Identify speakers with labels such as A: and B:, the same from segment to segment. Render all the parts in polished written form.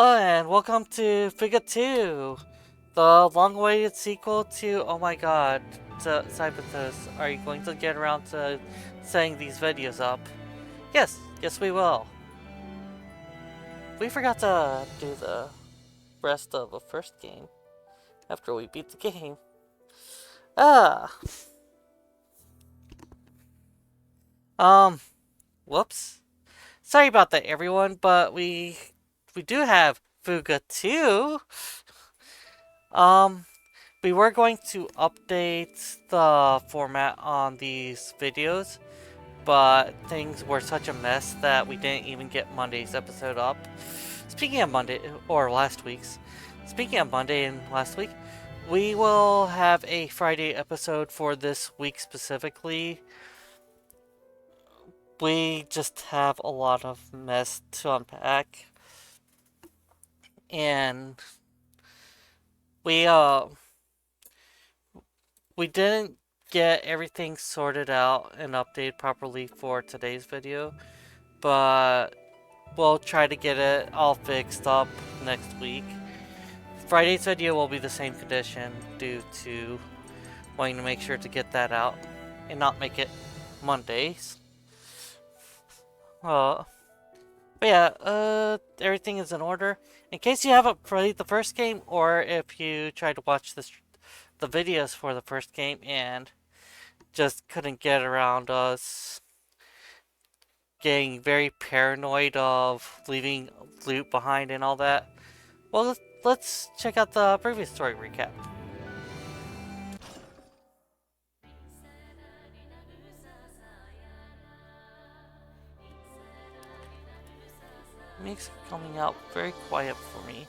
A: Oh, and welcome to Fuga 2, the long-awaited sequel to, oh my god, to Sybithos. Are you going to get around to setting these videos up? Yes, we will. We forgot to do the rest of the first game after we beat the game. Ah, um, whoops. Sorry about that, everyone, but we do have Fuga 2. Um, We were going to update the format on these videos, but things were such a mess that we didn't even get Monday's episode up. Speaking of Monday, or last week's, speaking of Monday and last week, we will have a Friday episode for this week specifically. We just have a lot of mess to unpack, and we, uh, we didn't get everything sorted out and updated properly for today's video, but we'll try to get it all fixed up next week. Friday's video will be the same condition due to wanting to make sure to get that out and not make it Mondays. Uh, but yeah, everything is in order. In case you haven't played the first game, or if you tried to watch the videos for the first game and just couldn't get around us getting very paranoid of leaving loot behind and all that, well, let's check out the previous story recap. Music's coming out very quiet for me.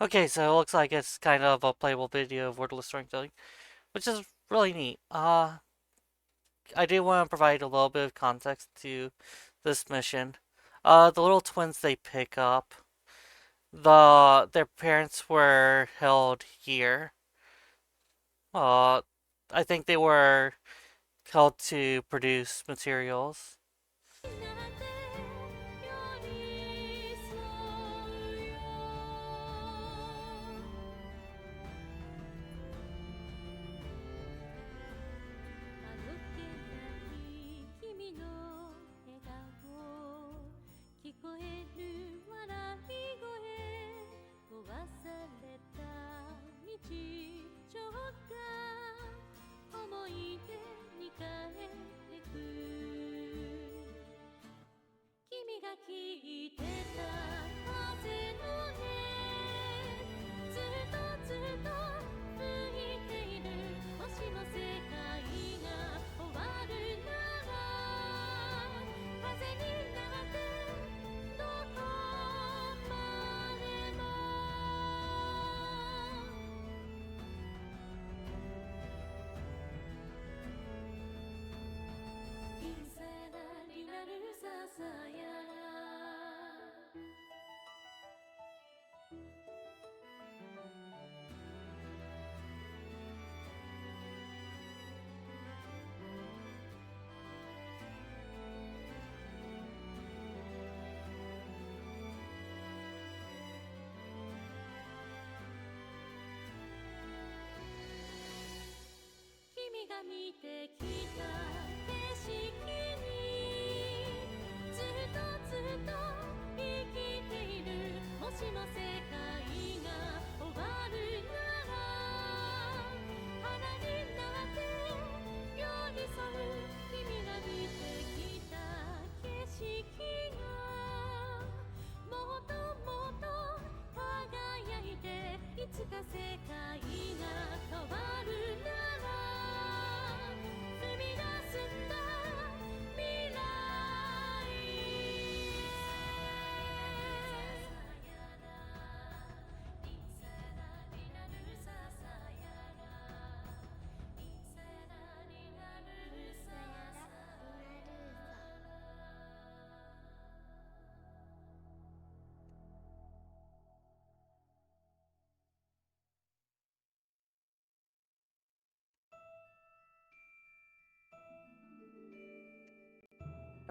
A: Okay, so it looks like it's kind of a playable video of wordless storytelling, which is really neat. I do want to provide a little bit of context to this mission. The little twins they pick up, their parents were held here. Uh, I think they were held to produce materials.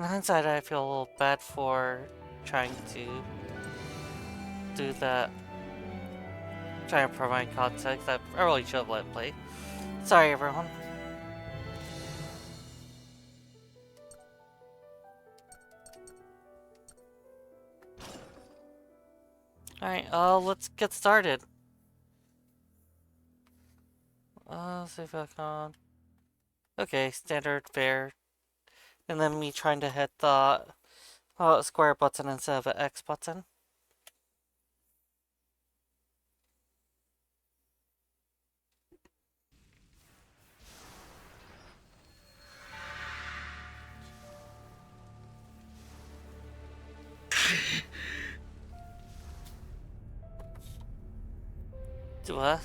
A: In hindsight, I feel a little bad for trying to do that. Trying to provide context. I really should have let it play. Sorry, everyone. Alright, let's get started. See if I can. Okay, standard fare. And then me trying to hit the square button instead of an X button. Do what?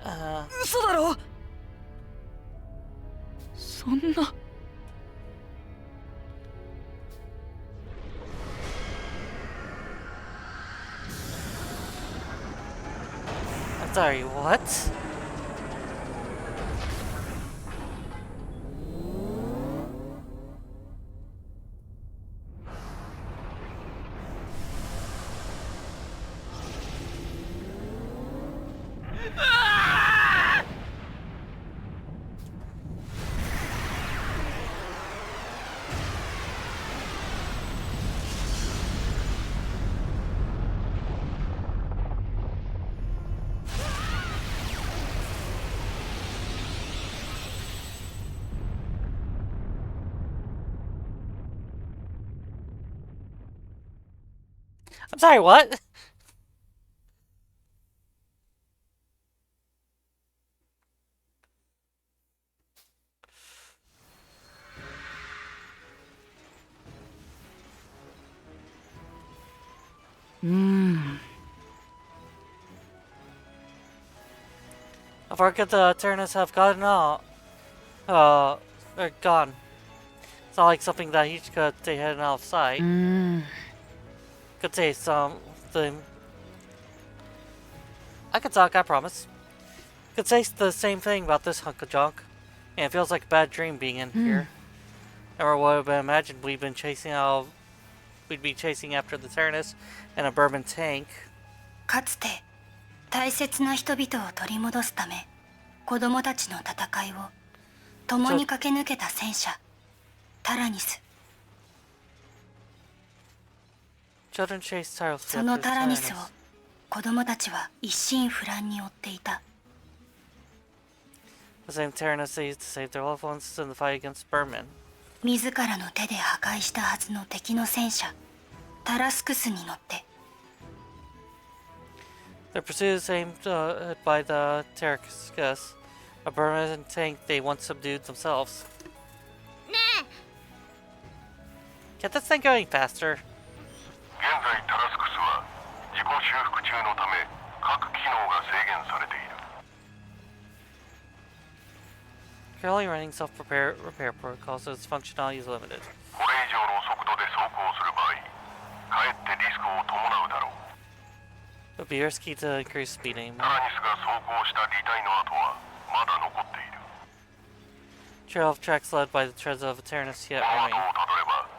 A: Uh...
B: 嘘だろ。そんな。
A: I'm sorry, what? I'm sorry, what? I forget the Taranins have gotten out. They're gone. It's not like something that he could stay hidden out of sight. Could say something. I could talk, I promise. Could say the same thing about this hunk of junk. And it feels like a bad dream being in here. Never would have been imagined we'd be chasing after the Tarantis in a bourbon tank.
C: かつて大切な人々を取り戻すため子供たちの戦いを共に駆け抜けた戦車タラニス。
A: Children chase Taero
C: そのタラニスを子供たちは一心不乱に追っていた。
A: The same Tarantis they used to save their loved ones in the fight against Berman.
C: 自らの手で破壊したはずの敵の戦車タラスクスに乗って。
A: Their pursuit is aimed by the Tarantis, a Berman tank they once subdued themselves. Get this thing going faster.
D: 現在タラスクスは自己修復中のため各機能が制限されている。
A: Currently running self-repair protocols, so its functionality is limited.
D: これ以上の速度で走行する場合、かえってリスクを伴うだろう。
A: It would be risky to increase speed
D: タ
A: anymore.
D: ラニスが走行した履帯の跡はまだ残っている。
A: Trail of tracks led by the treads of a Tarantis yet
D: この
A: remain.
D: 跡をたどれば、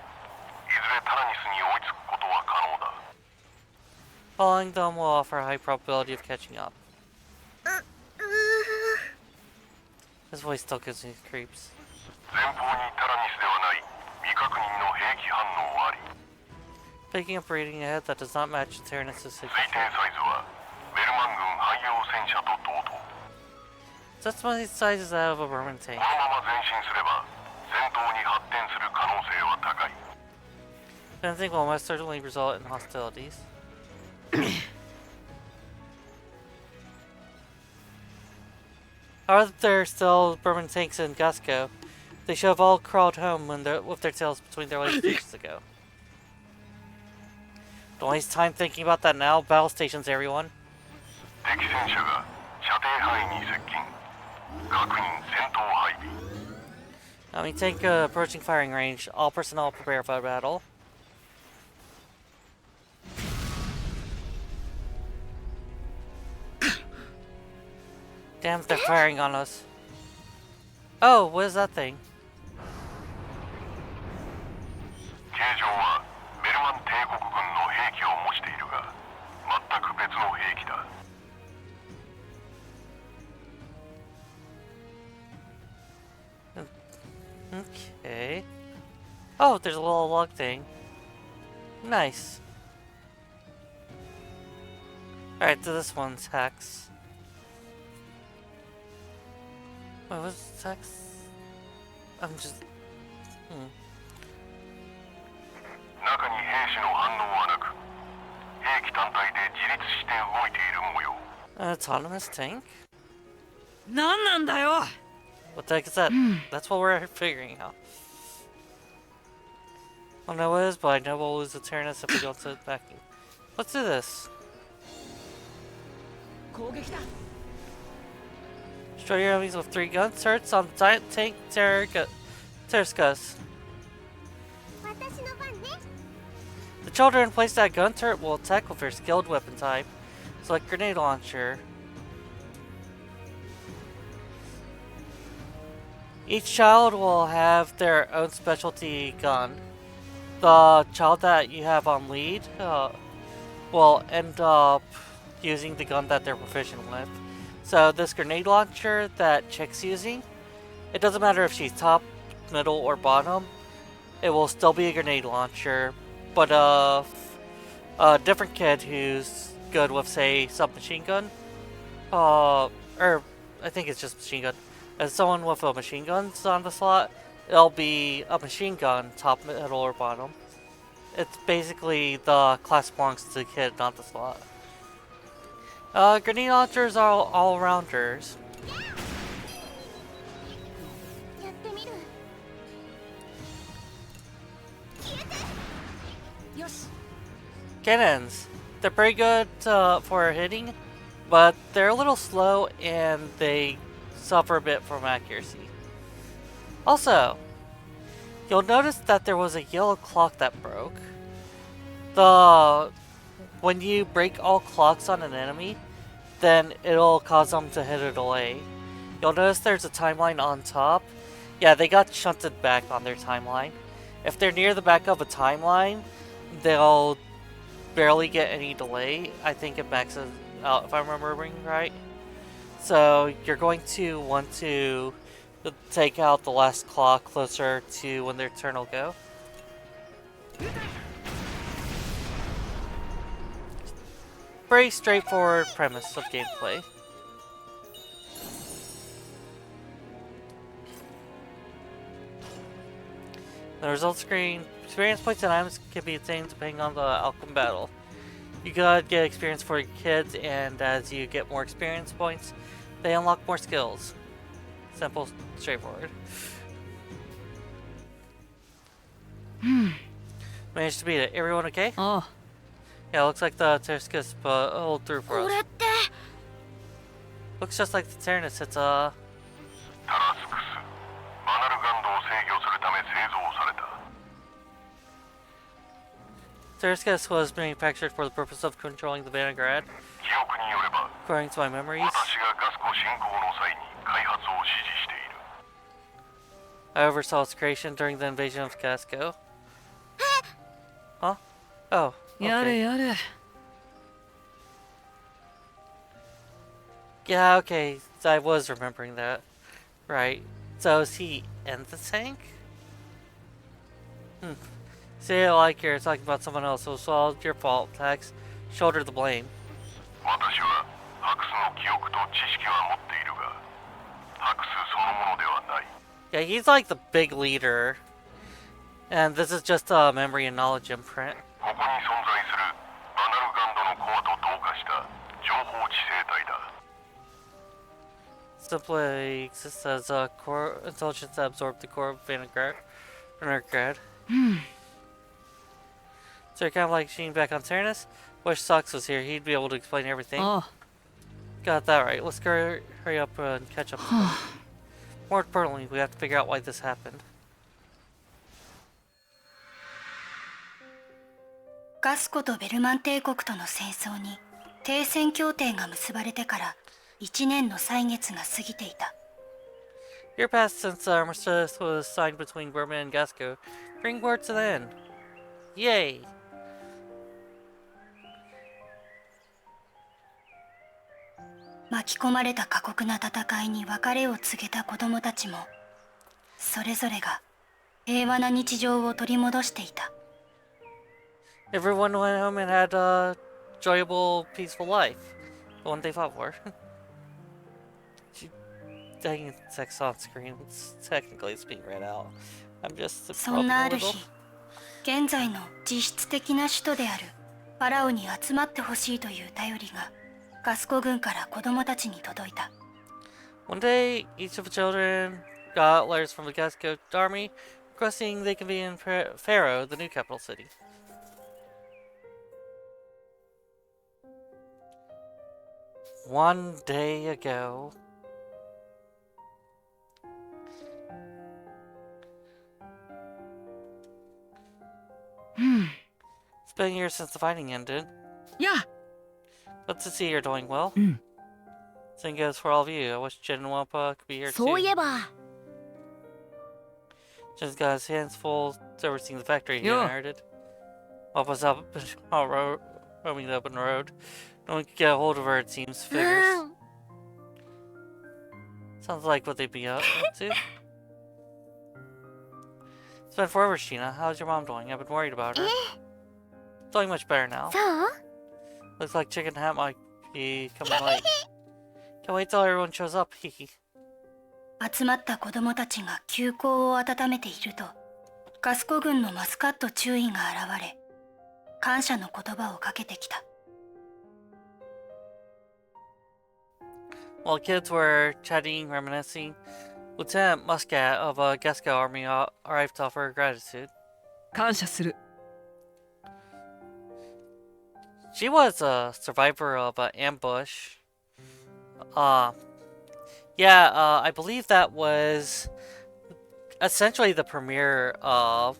D: いずれタラニスに追いつくことは可能だ。
A: Following them will offer a high probability of catching up. His voice still gives me creeps.
D: 前方にタラニスではない未確認の兵器反応あり。
A: Picking up reading ahead that does not match the Tarantis'
D: 推定
A: signature.
D: サイズはベルマン軍汎用戦車と同等。
A: Such my size is that of a Berman tank.
D: このまま前進すれば戦闘に発展する可能性は高い。
A: Fencing will almost certainly result in hostilities. Are there still Berman tanks in Gasco? They should have all crawled home with their tails between their legs ages ago. Don't waste time thinking about that now. Battle stations, everyone.
D: 敵戦車が射程範囲に接近。確認戦闘配備。
A: Tank approaching firing range. All personnel prepare for battle. Damn, they're firing on us. Oh, what is that thing?
D: 形状はベルマン帝国軍の兵器を模しているが、全く別の兵器だ。
A: Okay. Oh, there's a little log thing. Nice. Alright, so this one's hex. Wait, what's hex? I'm just...
D: 中に兵士の反応はなく、兵器単体で自立して動いている模様。
A: An autonomous tank?
B: 何なんだよ。
A: What the heck is that? That's what we're figuring out. I don't know what it is, but I know we'll lose the Taranus if we don't sit back. Let's do this.
B: 攻撃だ。
A: Destroy your enemies with 3 gun turrets on giant tank Terrascus. The children placed that gun turret will attack with their skilled weapon type. Select grenade launcher. Each child will have their own specialty gun. The child that you have on lead will end up using the gun that they're proficient with. So this grenade launcher that Chick's using, it doesn't matter if she's top, middle, or bottom, it will still be a grenade launcher. But a different kid who's good with, say, submachine gun, or I think it's just machine gun, as someone with a machine gun's on the slot, it'll be a machine gun, top, middle, or bottom. It's basically the class belongs to the kid, not the slot. Grenade launchers are all-rounders. Cannons. They're pretty good for hitting, but they're a little slow and they suffer a bit from accuracy. Also, you'll notice that there was a yellow clock that broke. When you break all clocks on an enemy, then it'll cause them to hit a delay. You'll notice there's a timeline on top. Yeah, they got shunted back on their timeline. If they're near the back of a timeline, they'll barely get any delay. I think it maxes out if I'm remembering right. So you're going to want to take out the last clock closer to when their turn will go. Pretty straightforward premise of gameplay. The results screen. Experience points and items can be obtained depending on the outcome battle. You gotta get experience for your kids, and as you get more experience points, they unlock more skills. Simple, straightforward. Managed to beat it. Everyone okay?
B: Oh.
A: Yeah, looks like the Terrascus hold through for us. Looks just like the Taranus. It's
D: タラスクス、バナルガンドを制御するため製造された。
A: Terrascus was manufactured for the purpose of controlling the Vanagrad.
D: 記憶によれば、
A: According to my memories,
D: 私がガス湖侵攻の際に開発を指示している。
A: I oversaw its creation during the invasion of Casco. Huh? Oh, okay.
B: やれ。
A: Yeah, okay. I was remembering that. Right. So is he in the tank? See, like you're talking about someone else, so it's all your fault, Tax. Shoulder the blame.
D: 私はハクスの記憶と知識は持っているが、ハクスそのものではない。
A: Yeah, he's like the big leader. And this is just a memory and knowledge imprint.
D: ここに存在するバナルガンドのコアと同化した情報知性体だ。
A: Simply exists as a core intelligence that absorbed the core of Vanagrad. So you're kind of like Sheen back on Taranus? Wish Sox was here, he'd be able to explain everything.
B: Oh.
A: Got that right. Let's go hurry up and catch up. More importantly, we have to figure out why this happened.
C: ガスコとベルマン帝国との戦争に停戦協定が結ばれてから1年の歳月が過ぎていた。
A: Year passed since armistice was signed between Burma and Gasco, bringing war to the end. Yay!
C: 巻き込まれた過酷な戦いに別れを告げた子供たちも、それぞれが平和な日常を取り戻していた。
A: Everyone went home and had a enjoyable, peaceful life. The one they fought for. Dang, text on screen. Technically, it's being read out. I'm just
C: そんなある
A: a little.
C: 日、現在の実質的な首都であるパラオに集まってほしいという頼りがガスコ軍から子供たちに届いた。
A: One day, each of the children got letters from the Gasco army requesting they can be in Pharaoh, the new capital city. One day ago. It's been years since the fighting ended.
B: やあ、
A: Good to see you're doing well. Same goes for all of you. I wish Jin and Wampa could be here
B: そう
A: too.
B: いえば。
A: Jin's got his hands full overseeing the factory he
B: Yeah.
A: inherited. Wampa's up roaming the open road. No one can get a hold of her, it seems. Figures. Sounds like what they'd be up to. It's been forever, Sheena. How's your mom doing? I've been worried about her. Doing much better now.
C: そう？
A: Looks like Chicken Hat might be coming late. Can't wait till everyone shows up. Hehe.
C: 集まった子供たちが旧交を温めていると、ガスコ軍のマスカット中尉が現れ、感謝の言葉をかけてきた。
A: While kids were chatting, reminiscing, Lieutenant Muscat of a Gasco army arrived to offer gratitude.
B: 感謝する。
A: She was a survivor of an ambush. I believe that was essentially the premiere of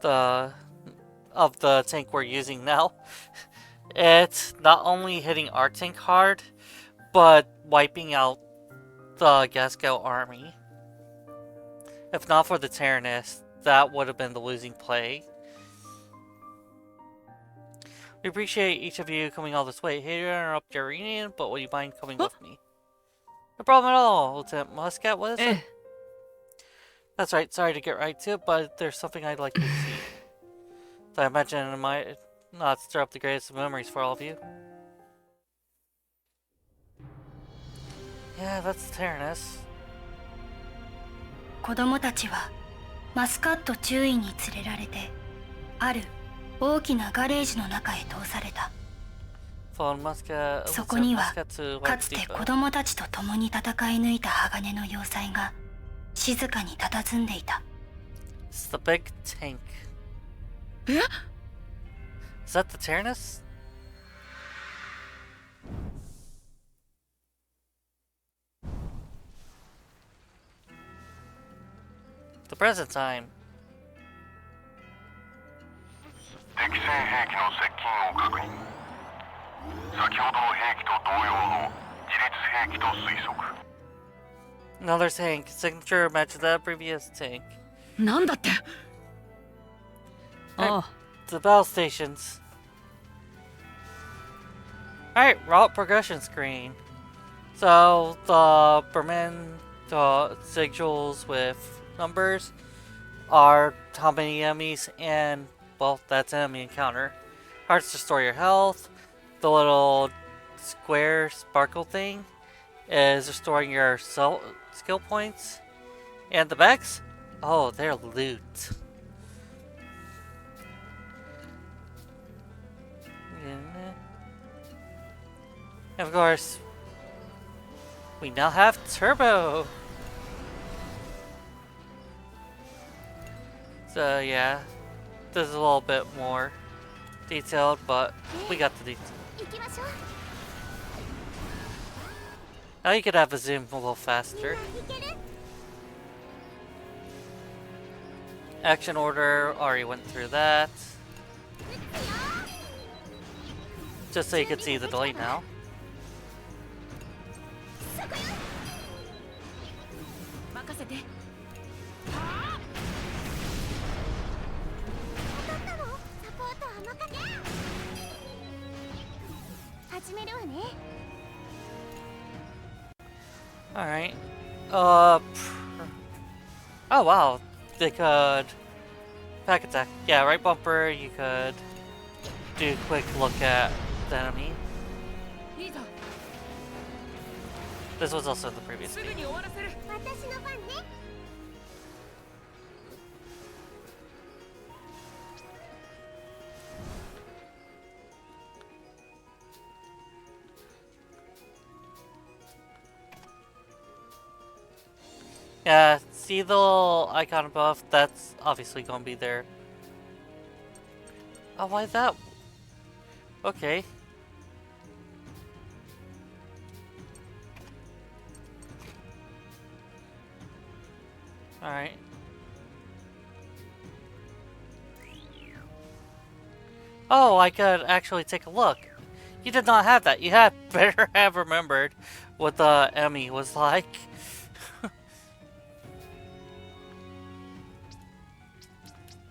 A: the tank we're using now. It's not only hitting our tank hard, but wiping out the Gasco army. If not for the TARANIS, that would have been the losing play. We appreciate each of you coming all this way. Hate to interrupt your reunion, but would you mind coming with me? No problem at all, Lieutenant Muscat, what is it?
B: ええ、
A: That's right, sorry to get right to it, but there's something I'd like you to see. That I imagine it might not stir up the greatest of memories for all of you. Yeah, that's the TARANIS.
C: 子供たちはマスカット中尉に連れられて、ある大きなガレージの中へ通された。
A: Followed Muscat,
C: そこには
A: Muscat to
C: か
A: White
C: つて
A: Depot.
C: 子供たちと共に戦い抜いた鋼の要塞が静かに佇んでいた。
A: It's the big tank.
B: え？
A: Is that the TARANIS? The present time.
D: 敵戦兵器の接近を確認。先ほどの兵器と同様の自立兵器と推測。
A: Another tank. Signature matches that previous tank.
B: なんだって。ああ、
A: The battle stations. Alright, route progression screen. So, the Berman sigils with numbers are how many enemies and, well, that's enemy encounter. Hearts to store your health. The little square sparkle thing is restoring your skill points. And the backs? Oh, they're loot. And of course, we now have Turbo! So yeah, this is a little bit more detailed, but we got the detail.
C: 行きましょう。
A: Now you could have a zoom a little faster.
C: いける？
A: Action order, already went through that. Just so you can see the delay now.
E: せて。
F: 当たったの？サポートは任せ。始めるわね。
A: Alright. Oh wow. They could pack attack. Yeah, right bumper, you could do a quick look at the enemy.
B: いいぞ。
A: This was also in the previous
B: すぐ
A: game.
B: に終わらせる。
F: 私の番ね。
A: Yeah, see the little icon above? That's obviously gonna be there. Oh, why that? Okay. Alright. Oh, I could actually take a look. You did not have that. You had better have remembered what the enemy was like.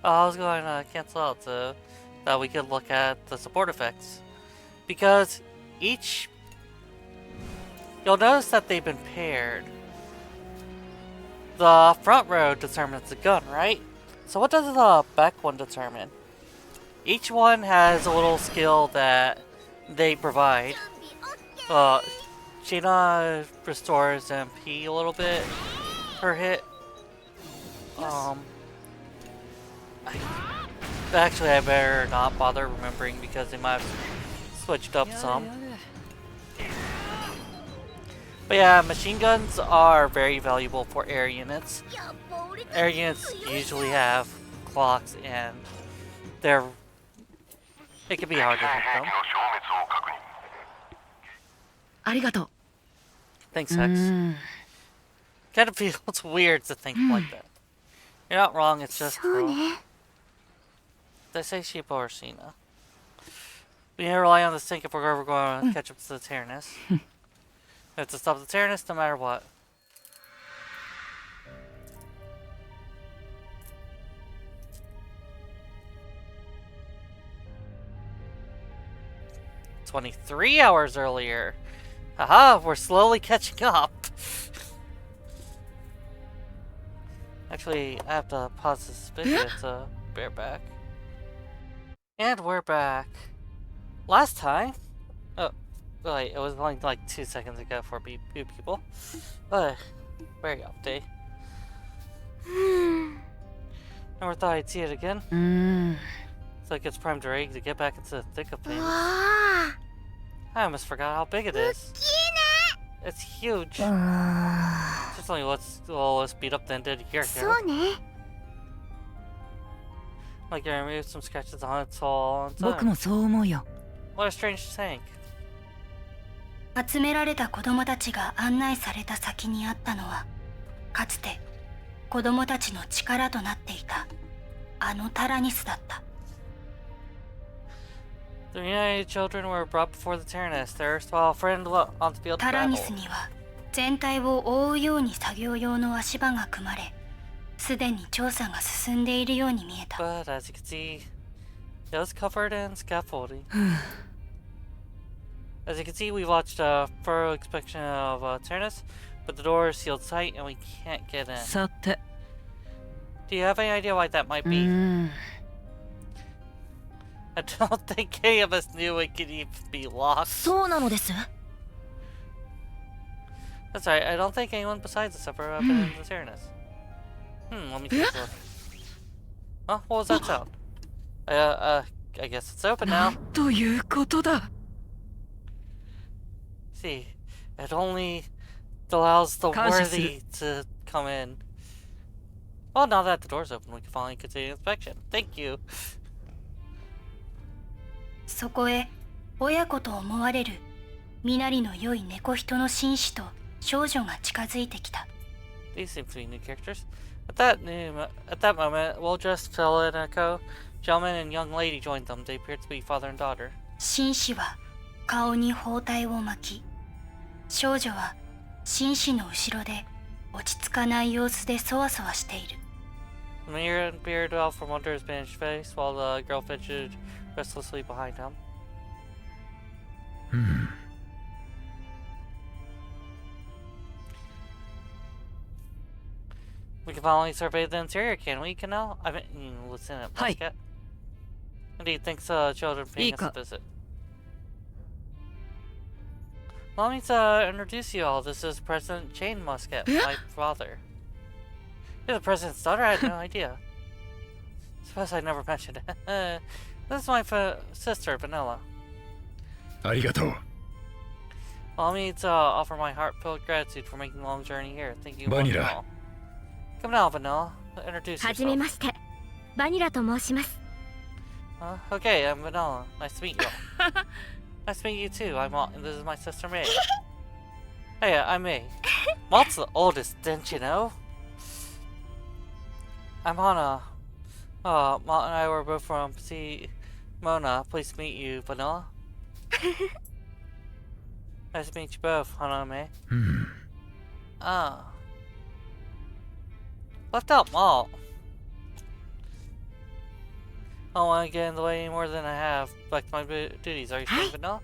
A: I was going to cancel out so that we could look at the support effects. Because each... You'll notice that they've been paired. The front row determines the gun, right? So what does the back one determine? Each one has a little skill that they provide. Sheena restores MP a little bit per hit. Actually, I better not bother remembering because they might have switched up some. But yeah, machine guns are very valuable for air units. Air units usually have clocks and they're... It can be hard to hit them.
B: ありがとう。
A: Thanks, Hex. Kind of feels weird to think like that. You're not wrong, it's just true. Did I say Sheepa or Sheena? We need to rely on the sink if we're ever going to catch up to the Taranus. We have to stop the Taranus no matter what. "23 hours earlier. Haha, we're slowly catching up." Actually, I have to pause this video to bear back. And we're back. Last time... Oh, wait, it was only like 2 seconds ago for you people. But, very update. Never thought I'd see it again. It's like it's primed ready to get back into the thick of things. I almost forgot how big it is. It's huge. Just only let's beat up the undead here.
F: そうね。
A: Like you remove some scratches on its hull.
B: 僕もそう思うよ。
A: What a strange tank.
C: 集められた子供たちが案内された先にあったのは、かつて子供たちの力となっていたあのタラニスだった。
A: The United Children were brought before the Taranus, their erstwhile friend on the field of
C: タラニ
A: battle.
C: スには全体を覆うように作業用の足場が組まれ、すでに調査が進んでいるように見えた。
A: But as you can see, it was covered in scaffolding. As you can see, we watched a thorough inspection of Taranus, but the door is sealed tight and we can't get in.
B: さて。
A: Do you have any idea why that might be? I don't think any of us knew it could even be locked.
F: そうなのです。
A: That's right, I don't think anyone besides us ever been in the Taranus. Let me take a look. Huh? What was that sound? I guess it's open
B: な
A: now.
B: んということだ。
A: See, it only allows the
B: 感謝する。
A: worthy to come in. Well, now that the door's open, we can finally continue inspection. Thank you.
C: そこへ親子と思われる身なりの良い猫人の紳士と少女が近づいてきた。
A: These seem to be new characters. At that moment, well dressed fella and echo, gentleman and young lady joined them. They appeared to be father and daughter.
C: 紳士は顔に包帯を巻き、少女は紳士の後ろで落ち着かない様子でそわそわしている。
A: The mirror and beard out from under his bandaged face, while the girl fidgeted restlessly behind him. We can finally survey the interior, can we, Canal? I mean, Lieutenant
B: Hi.
A: Muscat. Indeed, thanks to children paying us a
B: Ika.
A: visit. Allow me to introduce you all. This is President Jane Muscat, my father. You're the president's daughter? I had no idea. Suppose I never mentioned it. This is my sister, Vanilla.
E: ありがとう。
A: Allow me to offer my heartfelt gratitude for making the long journey here. Thank you one and
E: Vanilla.
A: all. Come now, Vanilla. Introduce
F: はじめ
A: yourself.
F: ましてバニラと申します
A: Okay, I'm Vanilla. Nice to meet you all. Nice to meet you too. I'm Malt, and this is my sister May. Hey, I'm May. Malt's the oldest, didn't you know? I'm Hana. Malt and I were both from Mona. Pleased to meet you, Vanilla. Nice to meet you both, Hana and May. Ah. Left out Malt. I don't want to get in the way any more than I have. Back to my duties. Are you saying Vanilla?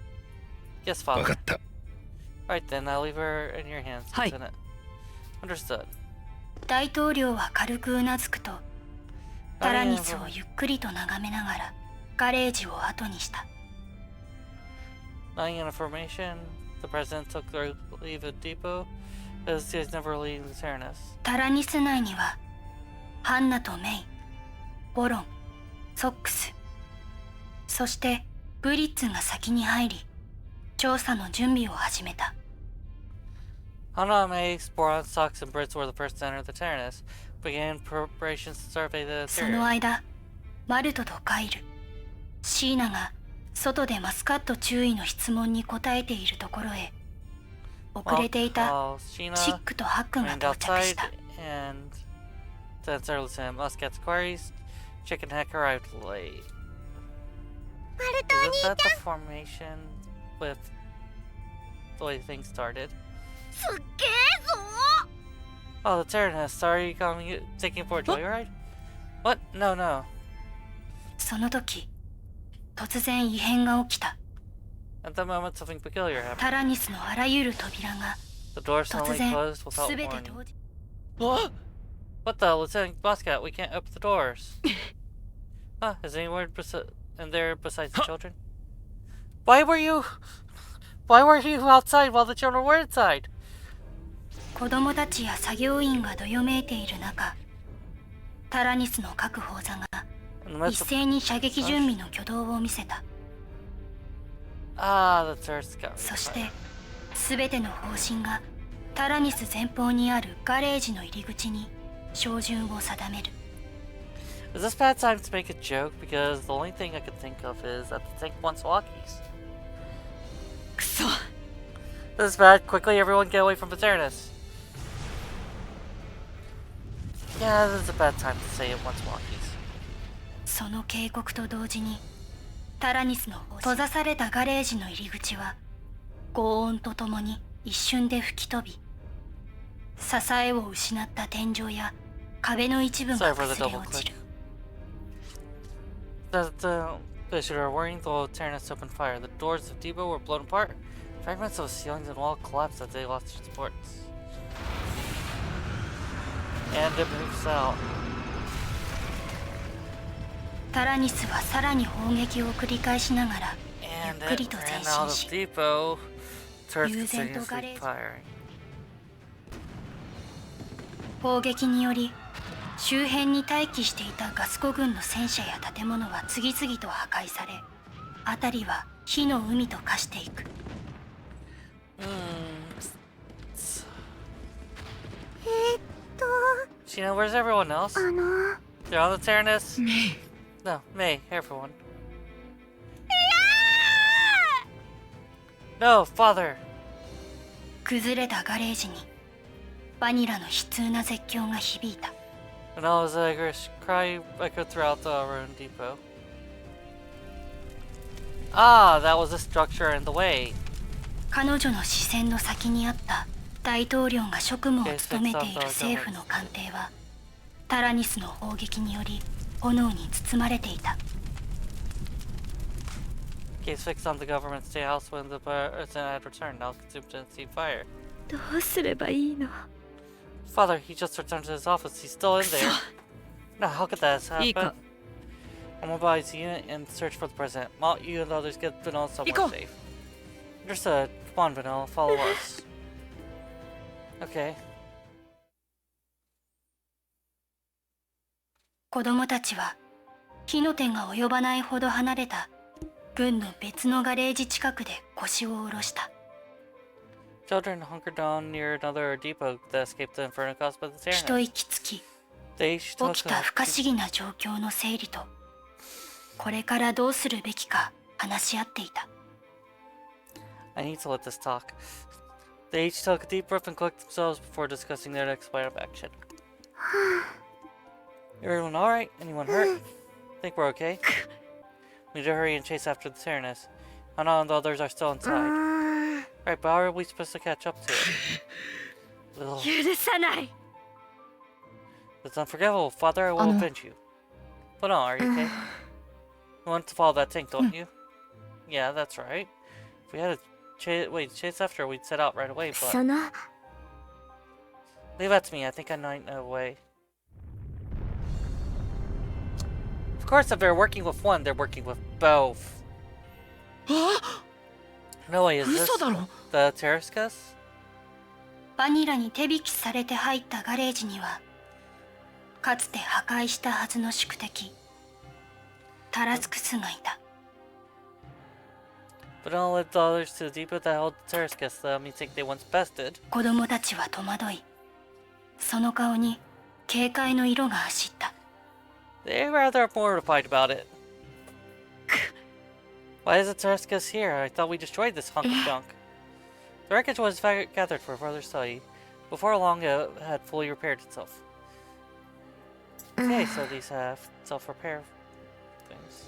A: Yes,
E: わ
A: Father.
E: かった。
A: Right then, I'll leave her in your hands,
B: Hi.
A: Lieutenant. Understood.
C: 大統領は軽くうなずくと、タラニスをゆっくりと眺めながらガレージを後にした。
A: Nodding in affirmation, the president took leave of the depot, as he is never leaving the TARANIS.
C: タラニス内にはハンナとメイ、ボロン、ソックス、そしてブリッツが先に入り調査の準備を始めた。
A: Hana, May, Boron, Sox, and Brits were the first to enter the TARANIS, began preparations to survey the
C: その
A: interior.
C: 間マルトとカイル、シーナが外でマスカット注意の質問に答えているところへ遅れていた
A: While
C: チ
A: Sheena
C: ックとハックが
A: remained
C: 到着し
A: outside,
C: た。
A: and to answer Lieutenant Muscat's queries, Chicken Heck arrived late.
F: マルトお
A: Isn't
F: 兄
A: that the formation with the way things started?
F: すっげえぞ
A: Oh, the TARANIS. Sorry, taking it for a joyride? What? No, no.
C: その時突然異変が起きた。
A: At that moment, something peculiar
C: タ
A: happened.
C: ラニスのあらゆる扉が
A: The door
C: 突
A: suddenly
C: 然
A: closed without
C: 全て
A: warning.
C: 同時
A: What the, Lieutenant Muscat? We can't open the doors. Huh? Is anyone in there besides the children? Why were you outside while the children were inside?
C: 子供たちや作業員がどよめいている中、タラニスの各砲座が
A: In the
C: 一
A: midst of
C: 斉に射撃準備の挙動を見せた。
A: the turrets got
C: そ
A: refired.
C: して全ての砲身がタラニス前方にあるガレージの入り口に照準を定める。
A: Is this bad time to make a joke? Because the only thing I could think of is that the tank wants walkies.
B: くそ
A: This is bad. Quickly, everyone get away from the TARANIS. Yeah, this is a bad time to say it wants walkies.
C: その警告と同時にタラニスの閉ざされたガレージの入り口は轟音とともに一瞬で吹き飛び、支えを失った天井や壁の一部
A: Sorry
C: が
A: for the
C: 崩れ
A: double
C: 落ち
A: click.
C: る。
A: The shooter warning, the TARANIS opened fire. The doors of depot were blown apart. Fragments of ceilings and wall collapsed as they lost their supports. And it moves out.
C: タラニスはさらに砲撃を繰り返しながら
A: And
C: ゆっくり
A: it
C: と前
A: ran
C: 進
A: out of
C: し、
A: depot. Turrets
C: 悠然とガレ
A: continuously
C: ージ
A: firing.
C: 砲撃により周辺に待機していたガスコ軍の戦車や建物は次々と破壊され、辺りは火の海と化していく。
A: Sheena, where's everyone else?
F: あの
A: They're on the TARANIS?
B: ね
A: No, May, everyone. No, father!
C: 崩れたガレージにバニラの悲痛な絶叫が響いた。
A: And all his cry echoed throughout the ruined depot. Ah, that was a structure in the way.
C: 彼女の視線の先にあった大統領が職務を務めている政府の艦艇はタラニスの砲撃により炎に包まれていた。
A: Case fixed on the government state house when the president had returned, now consumed in sea fire.
F: どうすればいいの？
A: Father, he just returned to his office. He's still in there. Now, how could that happen? I'm mobilize the unit and search for the president. Malt, you and others get Vanilla somewhere safe. Understood. Come on, Vanilla, follow us. Okay.
C: 子供たちは火の手が及ばないほど離れた軍の別のガレージ近くで腰を下ろした。
A: Children hunkered down near another depot that escaped the inferno caused by the
C: 一
A: Taranins.
C: 息つき
A: They each took
C: 起きた不可思議な状況の整理とこれからどうするべきか話し合っていた。
A: I need to let this talk. They each took a deep breath and collected themselves before discussing their next plan of action. Everyone alright? Anyone hurt? Think we're okay? We need to hurry and chase after the Taranins. Hana and the others are still inside. Right, but how are we supposed to catch up to it? Ugh.
F: 許さない。
A: It's unforgivable. Father, I will avenge you. But no, are you okay? You want to follow that tank, don't you? Yeah, that's right. If we had to chase after her, we'd set out right away, but...
F: その
A: Leave that to me. I think I might know a way. Of course, if they're working with one, they're working with both. No way, is this the Tarascus?
C: バニラに手引きされて入ったガレージにはかつて破壊したはずの宿敵タラスクスがいた。
A: But don't let the others to the depot that held the Tarascus let me think they once bested.
C: 子供たちは戸惑いその顔に警戒の色が走った。
A: They're rather mortified about it. Why is the Tarascus here? I thought we destroyed this hunk of junk. The wreckage was gathered for further study. Before long, it had fully repaired itself. Okay, so these have self-repair things.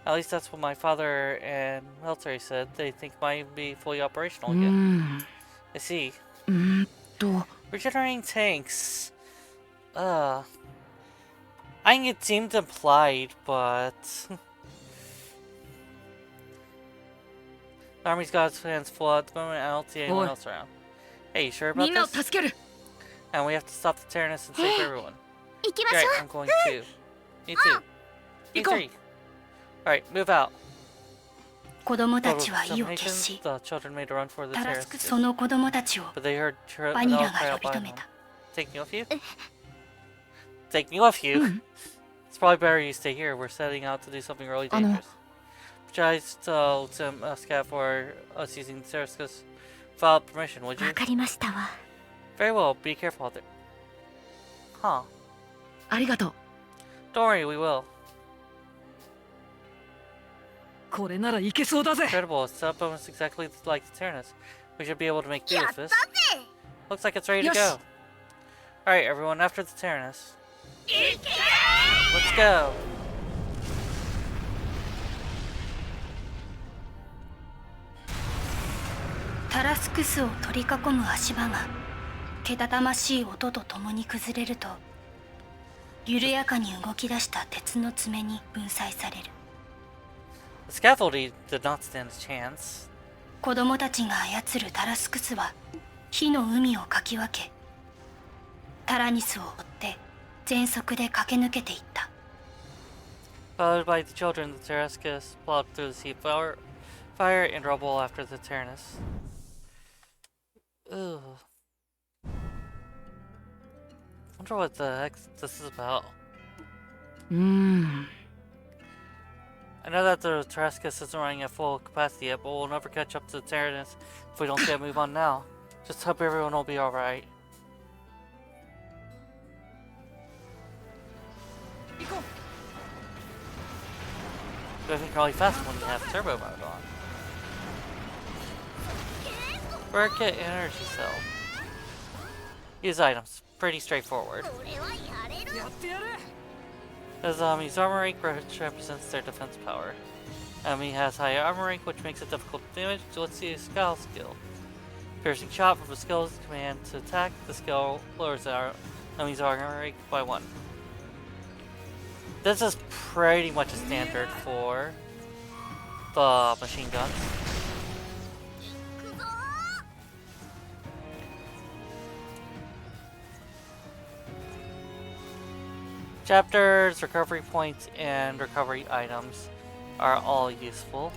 A: At least that's what my father and military said. They think might be fully operational again. I see. Regenerating tanks. I think it seemed implied, but... The army's got its hands full at the moment. I don't see anyone else around. Hey, you sure about this? And we have to stop the Taranins and save everyone.
F: 行きまし
A: Great,
F: ょ
A: I'm going too. Me too. Me too. Alright, move out.
C: 子供たち
A: Total
C: は意を決
A: extermination.
C: し
A: The children made a run for the
C: タラスク
A: Taranins.
C: その子供たちを
A: But they heard
C: バニラ
A: Vanilla
C: が
A: cry
C: 呼
A: out
C: び
A: by
C: 止め
A: them.
C: た。
A: Take me with you? Take me with you? It's probably better you stay here. We're setting out to do something really dangerous. Try to scout for us using the Tarascus without permission, would
F: う。
A: you?
F: わかりましたわ。
A: Very well, be careful out there. Huh.
B: ありがとう。
A: Don't worry, we will.
B: これならいけそうだぜ。
A: Incredible, it's set up almost exactly like the Taranus. We should be able to make do with this. Looks like it's ready to go. Alright, everyone, after the Taranus. Let's go!
C: タラスクスを取り囲む足場がけたたましい音とともに崩れると緩やかに動き出した鉄の爪に粉砕される。
A: The scaffolding did not stand a chance.
C: 子供たちが操るタラスクスは火の海をかき分けタラニスを追って全速で駆け抜けていった。
A: Followed by the children, the Tarascus plowed through the sea fire and rubble after the Taranus. Ugh. Wonder what the heck this is about. I know that the Tarascus isn't running at full capacity yet, but we'll never catch up to the Taranus if we don't get a move on now. Just hope everyone will be alright. Moving really fast when you have turbo mode on. Work at energy cell. Use items. Pretty straightforward.
B: やってやる。
A: His enemy's armor rank represents their defense power. Enemy has high armor rank, which makes it difficult to damage. Let's see his scowl skill. Piercing shot from a skill's command to attack. The skill lowers our enemy's armor rate by 1. This is pretty much a standard for the machine guns. Chapters, recovery points, and recovery items are all useful.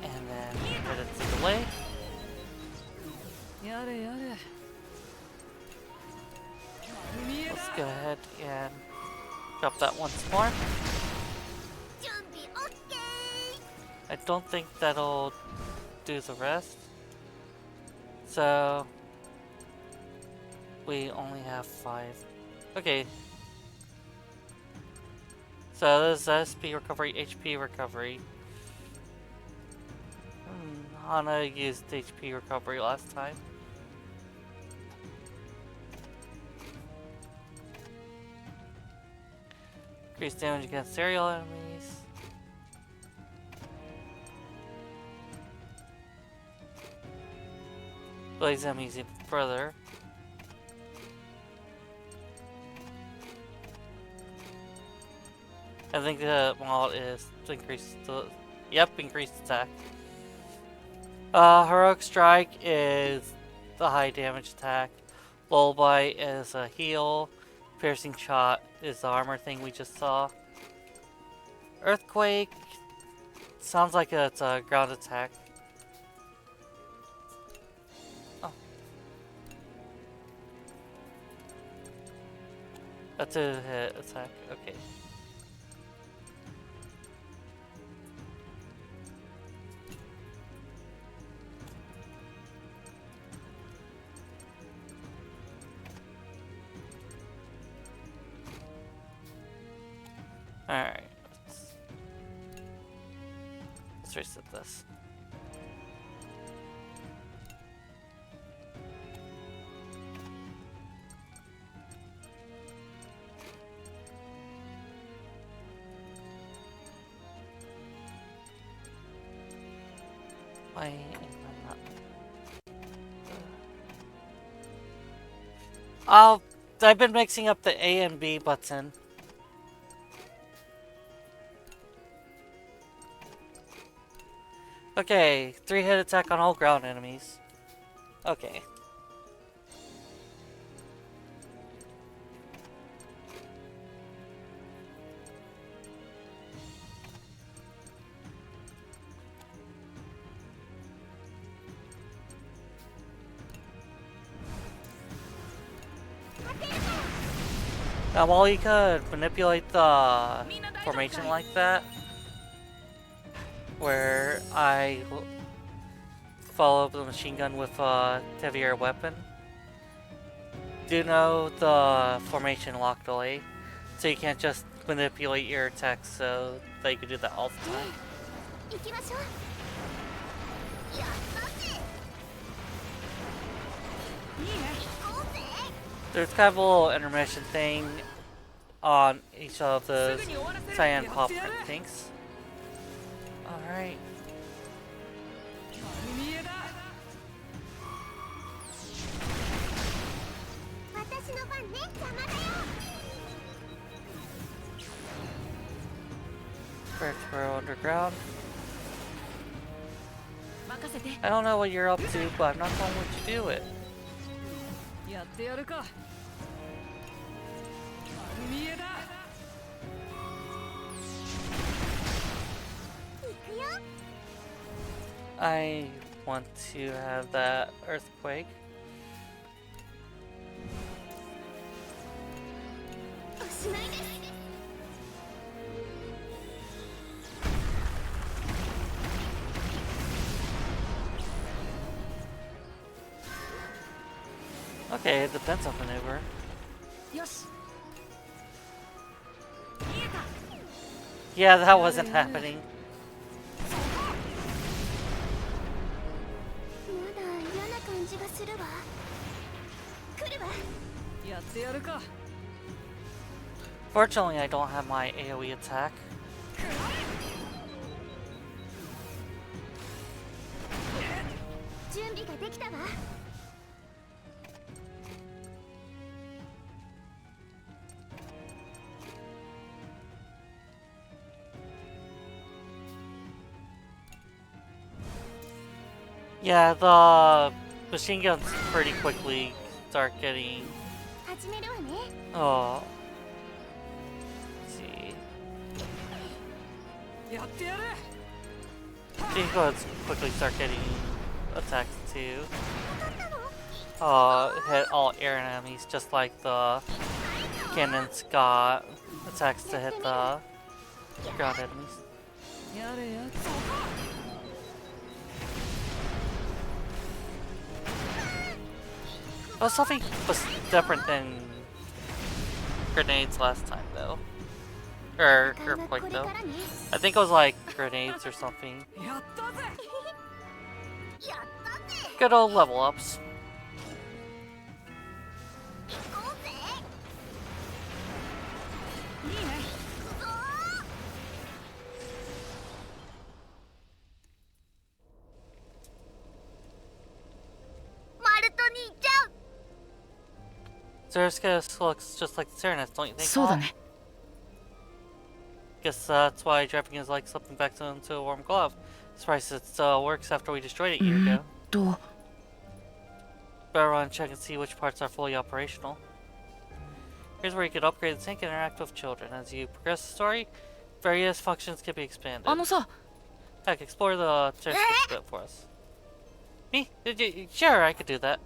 A: And then hit it to delay. Let's go ahead and drop that once more. I don't think that'll do the rest. So we only have 5. Okay. So this is SP recovery, HP recovery. Hana used HP recovery last time. Increase damage against aerial enemies. Blaze enemies even further. I think the Malt is to increase the... Yep, increased attack. Heroic Strike is the high damage attack. Lullaby is a heal. Piercing Shot is the armor thing we just saw. Earthquake sounds like it's a ground attack. Oh. That's a hit attack, okay. Alright, let's reset this. Why am I not? Oh, I've been mixing up the A and B button. Okay, 3-hit attack on all ground enemies. Okay. Now, while you could manipulate the formation like that, where I follow up the machine gun with a heavier weapon, do know the formation lock delay, so you can't just manipulate your attacks so that you can do that all the time. There's kind of a little intermission thing on each of the cyan pop print things. Alright. Spiritual underground. I don't know what you're up to, but I'm not going to let you do it. I want to have that earthquake. Okay, the pencil maneuver. Yeah, that wasn't happening. Fortunately, I don't have my AoE attack.
F: 準備ができたわ。
A: Yeah, the machine guns pretty quickly start getting.
F: 始めるわね。
A: Oh. Let's see.
B: やってやる。
A: Machine guns quickly start getting attacks too. Hit all air enemies just like the cannons got attacks to hit the ground enemies.
B: やれやれ。
A: Oh, something was different than grenades last time though. Or earthquake though. I think it was like grenades or something.
B: やったぜ。
A: Good old level ups.
B: いいね。
F: マルト兄ちゃん。
A: Zerskis looks just like the Taranins, don't you think?
B: そうだ
A: Mom?
B: ね。
A: Guess that's why dropping is like slipping back into a warm glove. Surprised it still works after we destroyed it a year ago.
B: と。
A: Better run and check and see which parts are fully operational. Here's where you can upgrade the tank and interact with children. As you progress the story, various functions can be expanded.
B: あのさ、
A: Heck, explore the Zerskis bit for us. Me? Sure, I could do that.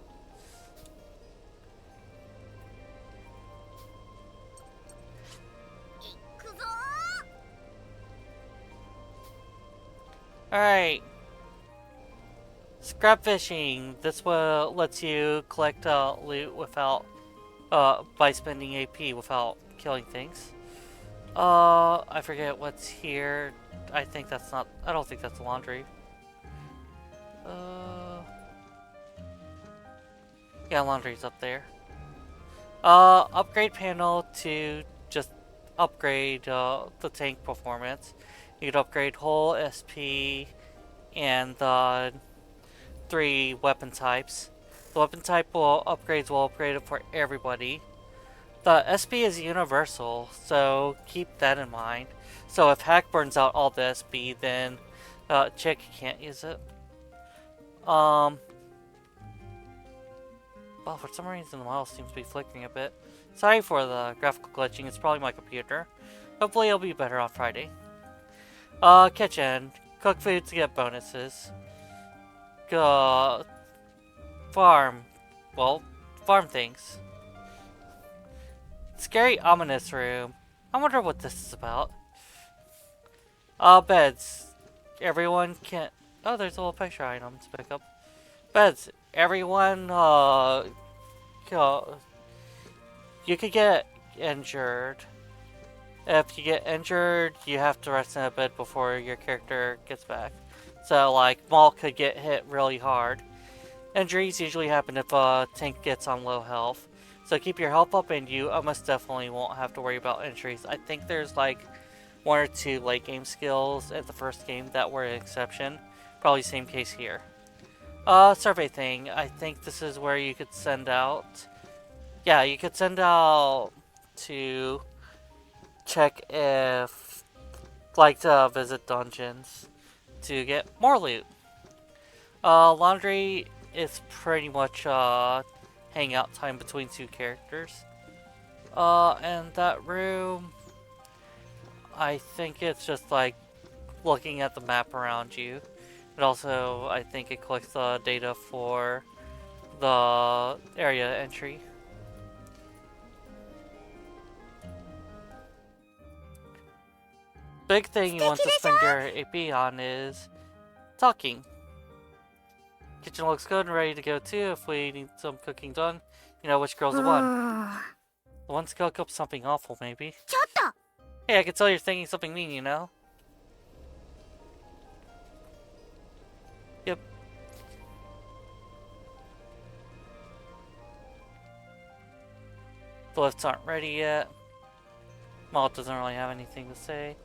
A: Alright. Scrap fishing. This will lets you collect loot without by spending AP without killing things. I forget what's here. I think that's not I don't think that's laundry. Yeah, laundry's up there. Upgrade panel to just upgrade the tank performance. You could upgrade hull, SP, and the 3 weapon types. The weapon type upgrades will upgrade it for everybody. The SP is universal, so keep that in mind. So if Hack burns out all the SP, then Chick can't use it. Well, for some reason the model seems to be flickering a bit. Sorry for the graphical glitching, it's probably my computer. Hopefully it'll be better on Friday. Kitchen. Cook food to get bonuses. Farm. Well, farm things. Scary, ominous room. I wonder what this is about. Beds. Everyone can... Oh, there's a little picture item to pick up. Beds. Everyone, you could get injured. If you get injured, you have to rest in a bed before your character gets back. So, like, Malt could get hit really hard. Injuries usually happen if a tank gets on low health. So keep your health up and you almost definitely won't have to worry about injuries. I think there's like 1 or 2 late game skills at the first game that were an exception. Probably same case here. Survey thing. I think this is where you could send out... Yeah, you could send out to check if... Like to visit dungeons to get more loot. Laundry is pretty much hangout time between 2 characters. And that room, I think it's just like looking at the map around you. It also, I think it collects the data for the area entry. Big thing you want to spend your AP on is talking. Kitchen looks good and ready to go too if we need some cooking done. You know which girl's the one. The one's gonna cook something awful, maybe.
F: ちょっと。
A: Hey, I can tell you're thinking something mean, you know? Yep. The lifts aren't ready yet. Malt doesn't really have anything to say.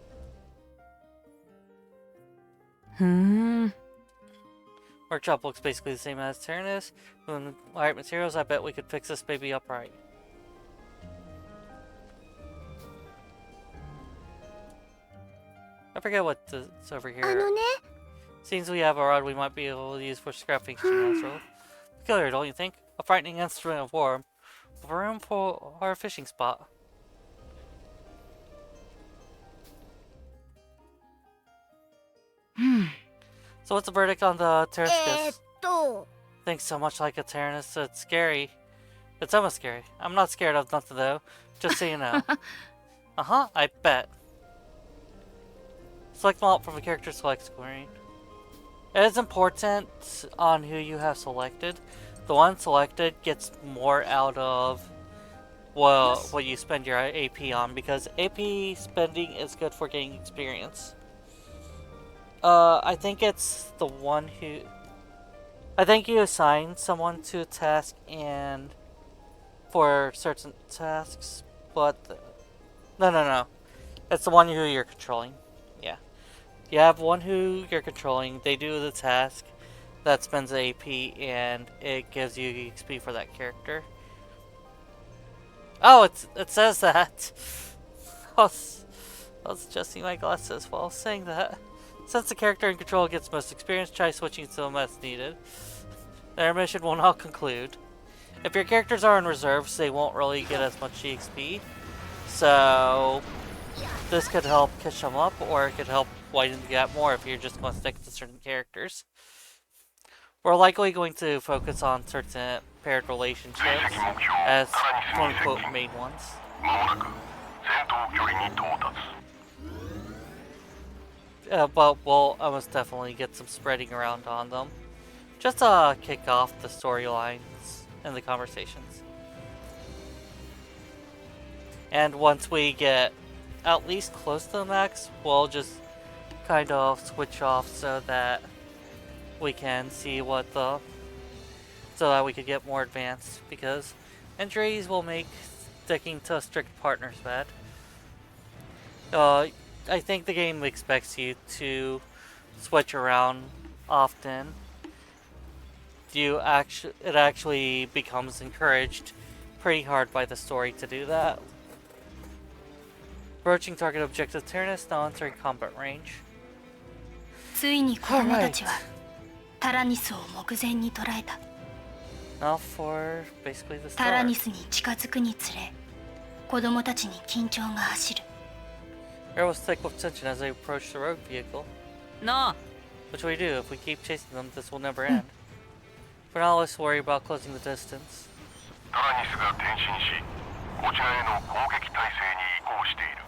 A: Workshop looks basically the same as TARANIS. With the right materials, I bet we could fix this baby up right. I forget what's over here.
F: あのね
A: Seems we have a rod we might be able to use for scrapping natural. Peculiar, don't you think? A frightening instrument of war. With room for our fishing spot. So what's the verdict on the Tariscus?
F: と
A: Thinks so much like a Tyrannus, it's scary. It's almost scary. I'm not scared of nothing though, just so you know. Uh-huh, I bet. Select Malt from the character select screen. It is important on who you have selected. The one selected gets more out of, well, what you spend your AP on, because AP spending is good for getting experience. I think it's the one who... I think you assign someone to a task and for certain tasks, but no. It's the one who you're controlling. Yeah. You have one who you're controlling, they do the task that spends AP and it gives you XP for that character. Oh, it says that. I was adjusting my glasses while saying that. Since the character in control gets most experience, try switching to them as needed. Their mission will not conclude. If your characters are in reserves, they won't really get as much EXP. So this could help catch them up, or it could help widen the gap more if you're just going to stick to certain characters. We're likely going to focus on certain paired relationships as quote-unquote main ones.
D: 間もなく戦闘距離に到達
A: But we'll almost definitely get some spreading around on them. Just to kick off the storylines and the conversations. And once we get at least close to the max, we'll just kind of switch off so that we can see what the... so that we could get more advanced, because injuries will make sticking to strict partners bad. I think the game expects you to switch around often. It actually becomes encouraged pretty hard by the story to do that. Approaching target objective Taranus, now entering combat range.
C: ついに子供たちはタラニスを目前に捉えた。
A: Now for basically the
C: タラ
A: start.
C: ニスに近づくにつれ、子供たちに緊張が走る。
A: Air was thick with tension as they approached the rogue vehicle.
B: なあ
A: What should we do? If we keep chasing them, this will never end. For now, let's worry about closing the distance.
D: タラニスが転進しこちらへの攻撃態勢に移行している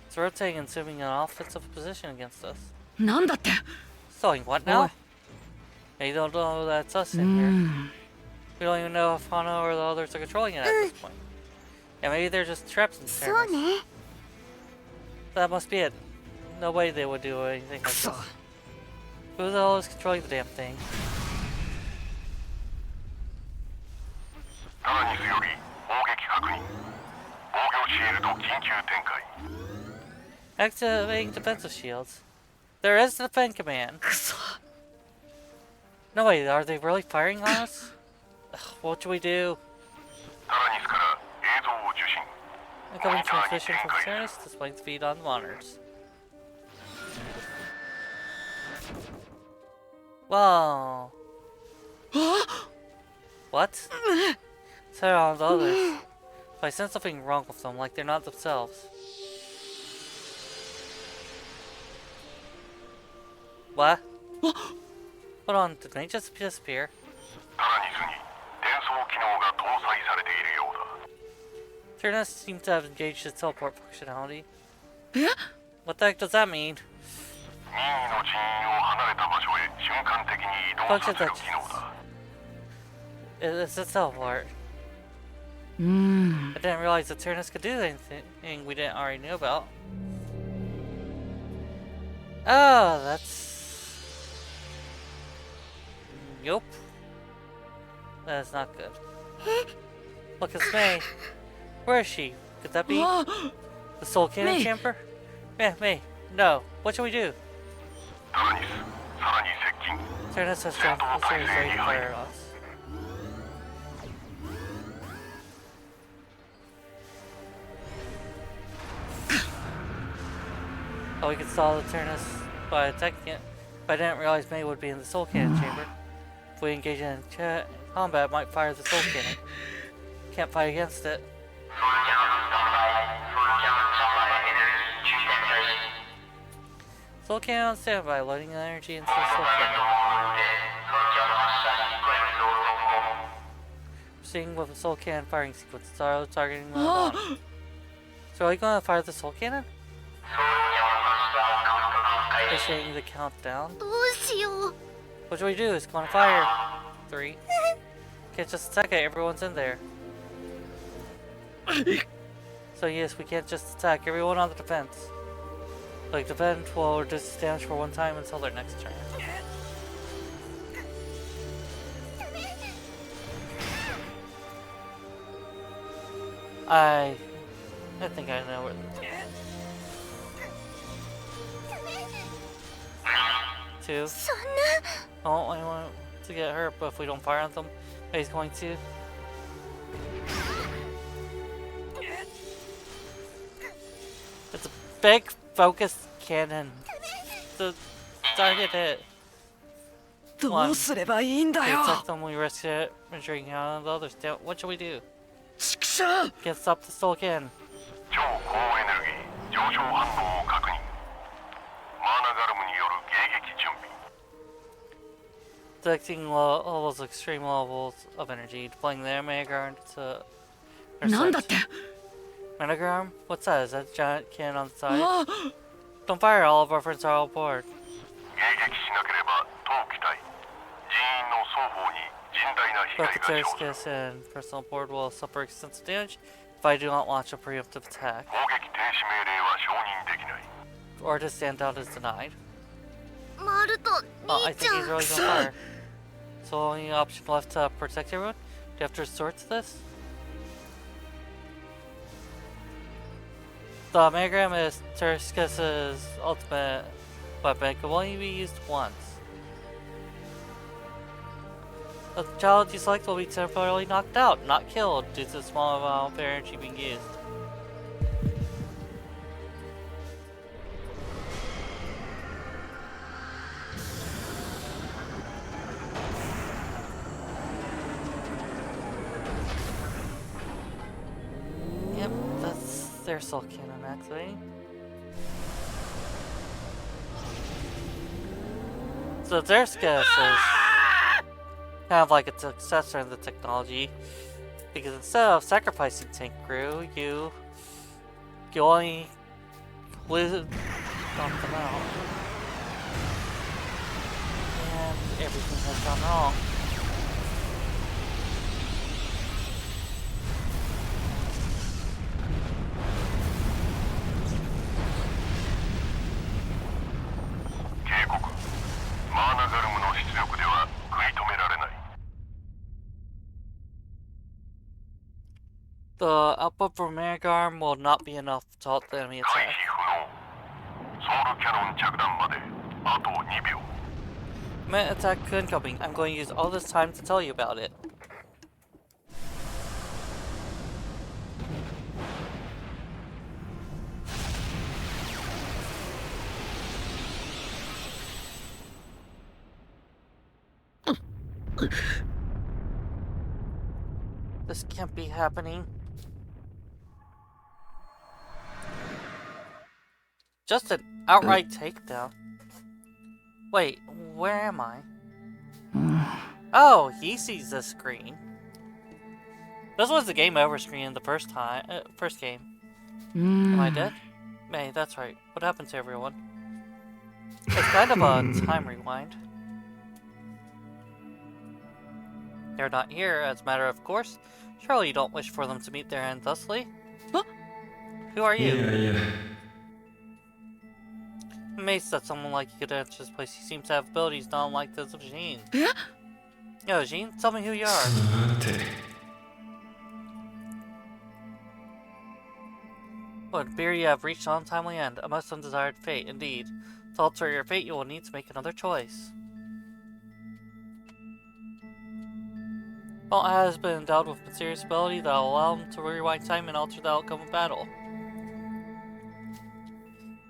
A: It's rotating and assuming an offensive position against us.
B: なんだって
A: Stalling what now? Yeah, you don't know that it's us in here. We don't even know if Hana or the others are controlling it at this point. Yeah, maybe they're just traps in
F: そう
A: Taranus.
F: ね
A: That must be it. No way they would do anything like this. Who the hell is controlling the damn thing?
D: タラニスより砲撃確認防御シールド緊急展開
A: Activating defensive shields. There is the defend command.
B: くそ
A: No way, are they really firing on us? Ugh, what should we do?
D: タラニスから映像を受信
A: Incoming transmission from Taranus, displaying speed on the monitors. Wow. What? So on the others. But I sense something wrong with them, like they're not themselves. What? Hold on, did they just disappear?
D: タラニスに転送機能が搭載されているようだ
A: Taranus seems to have engaged its teleport functionality.
B: え
A: What the heck does that mean?
D: 任意の人員を離れた場所へ瞬間的に移動させる機能だ
A: It's a teleport.
B: うーん
A: I didn't realize that Taranus could do anything we didn't already know about. Oh, that's... Yup. That is not good. Look, it's May. Where is she? Could that be the Soul Cannon
B: May.
A: Chamber? Yeah, May. No. What should we do?
D: タラニス、さらに接近。
A: Taranus has joined the series ready to fire us. Oh, we could stall the Taranus by attacking it, but I didn't realize May would be in the Soul Cannon chamber. If we engage in combat, it might fire the Soul Cannon. Can't fight against it. Soul Cannon on standby, loading the energy into the Soul Cannon. Proceeding with the Soul Cannon firing sequence. Taero targeting the bottom. So are we going to fire the Soul Cannon? Initiating the countdown.
F: どうしよう。
A: What should we do? It's going to fire. 3. Can't just attack it, everyone's in there. So yes, we can't just attack, everyone on the defense. Like, defend will reduce damage for one time until their next turn. I think I know where the 2.
F: そんな。
A: Oh, I want to get hurt, but if we don't fire on them, he's going to. It's a big focused cannon. The target hit.
B: どうすればいいんだ
A: We
B: よ。
A: attack them, we risk it, injuring the others. What should we do?
B: ちくしょう。
A: Can't stop the Soul Cannon.
D: 超高エネルギー上昇反応を確認。マーナガルムによる迎撃準備。
A: Detecting levels, extreme levels of energy. Deploying the Mega to.
B: なんだって。
A: Managram? What's that? Is that a giant cannon on the side?
B: あ
A: Don't fire, all of our friends are all aboard.
D: 迎撃しなければ当機体人員の双方に甚大な被
A: Both
D: 害
A: the
D: が
A: Terrorist
D: 生じる。
A: and personal board will suffer extensive damage if I do not launch a preemptive attack.
D: 攻撃停止命令は承認できない。
A: Or to stand out is denied.
F: マルト、
A: Oh, I
F: 兄ち
A: think
F: ゃ
A: he's
F: ん。
A: really gonna fire. So only option left to protect everyone? Do you have to resort to this? The Managram is Terskis's ultimate weapon. It can only be used once. The child you select will be temporarily knocked out, not killed, due to the small amount of energy being used. Yep, that's their soul cannon activating. So Zerskis is kind of like a successor in the technology, because instead of sacrificing tank crew, you only dump them out, and everything has gone wrong. The output from Managarm will not be enough to halt the enemy
D: 回
A: attack.
D: 避不能。ソウルキャノン着弾まであと2秒。
A: Command attack incoming. I'm going to use all this time to tell you about it. This can't be happening. Just an outright takedown. Wait, where am I? Oh, he sees the screen. This was the game over screen in the first game. Am I dead? May, that's right. What happened to everyone? It's kind of a time rewind. They're not here, as a matter of course. Surely you don't wish for them to meet their end thusly?
B: Huh?
A: Who are you?
E: いやいや
A: I'm amazed that someone like you could enter this place. You seem to have abilities not unlike those of Jean.
B: Yeah?
A: Yo, Jean, tell me who you are.
E: さて
A: What, Beer, you have reached an untimely end. A most undesired fate, indeed. To alter your fate, you will need to make another choice. Malt has been endowed with a mysterious ability that will allow him to rewind time and alter the outcome of battle.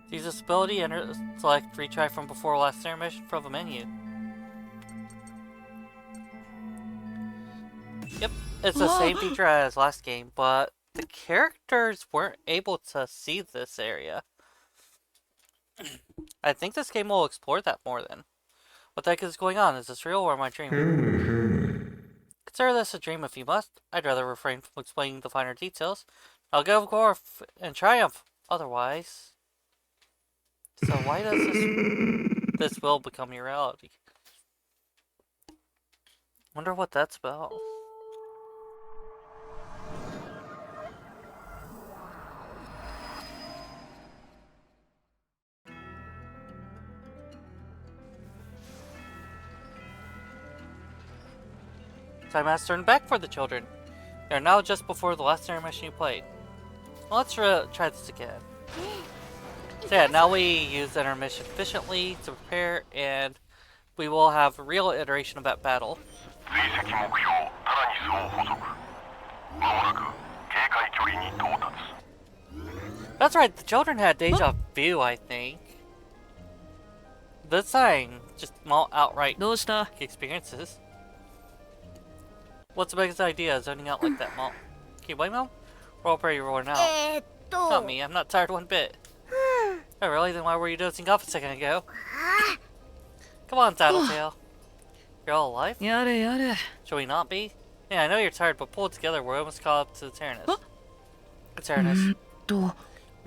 A: To use this ability, select retry from before last intermission from the menu. Yep, it's the same feature as last game, but the characters weren't able to see this area. I think this game will explore that more then. What the heck is going on? Is this real or am I dreaming? Consider this a dream if you must. I'd rather refrain from explaining the finer details. I'll go forth and triumph. Otherwise... So why does this will become your reality? Wonder what that's about. Time has turned back for the children. They are now just before the last intermission you played. Well, let's try this again. So yeah, now we use the intermission efficiently to prepare, and we will have a real iteration of that battle. That's right, the children had deja vu, I think. This time, just Malt outright experiences. What's the biggest idea zoning out like that, Malt? Can you blame him? We're all pretty rolling out. Not me, I'm not tired one bit. Oh really? Then why were you dozing off a second ago? Come on, Tattletale. You're all alive? Should we not be? Yeah, I know you're tired, but pull it together, we're almost caught up to the TARANIS. The TARANIS. We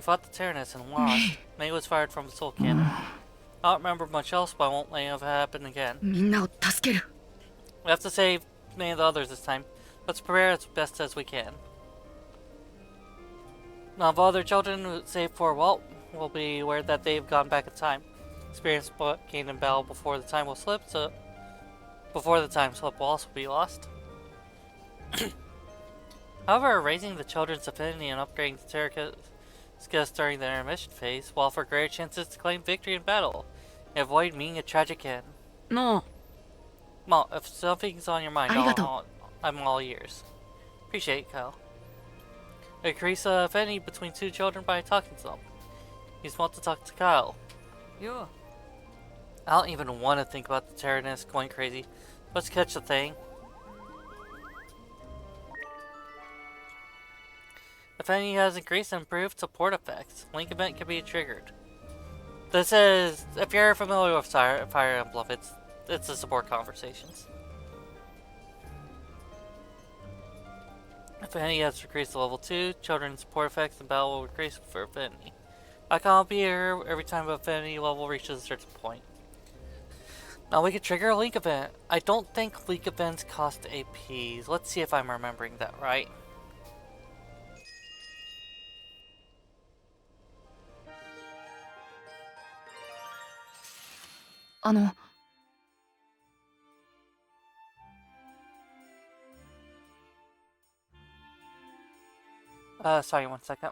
A: fought the TARANIS and lost. May was fired from the soul cannon. I don't remember much else, but I won't let it happen again. We have to save many of the others this time. Let's prepare as best as we can. Now, the other children, save for Walt, will be aware that they've gone back in time. Experience gained in battle before the time will slip, so before the time slip will also be lost. However, raising the children's affinity and upgrading the Tarantis during the intermission phase will offer greater chances to claim victory in battle and avoid meeting a tragic end.
B: No.
A: Malt, if something's on your mind, I'm all ears. Appreciate it, Kyle. Increase affinity between two children by talking to them. Use Malt to talk to Kyle.
B: Yeah.
A: I don't even want to think about the TARANIS going crazy. Let's catch the thing. Affinity has increased and improved support effects. Link event can be triggered. This is, if you're familiar with Fire Emblem, it's the support conversations. Affinity has increased to level 2. Children's support effects in battle will increase for affinity. I can't be here every time the affinity level reaches a certain point. Now we can trigger a link event. I don't think link events cost APs. Let's see if I'm remembering that right. Sorry, one second.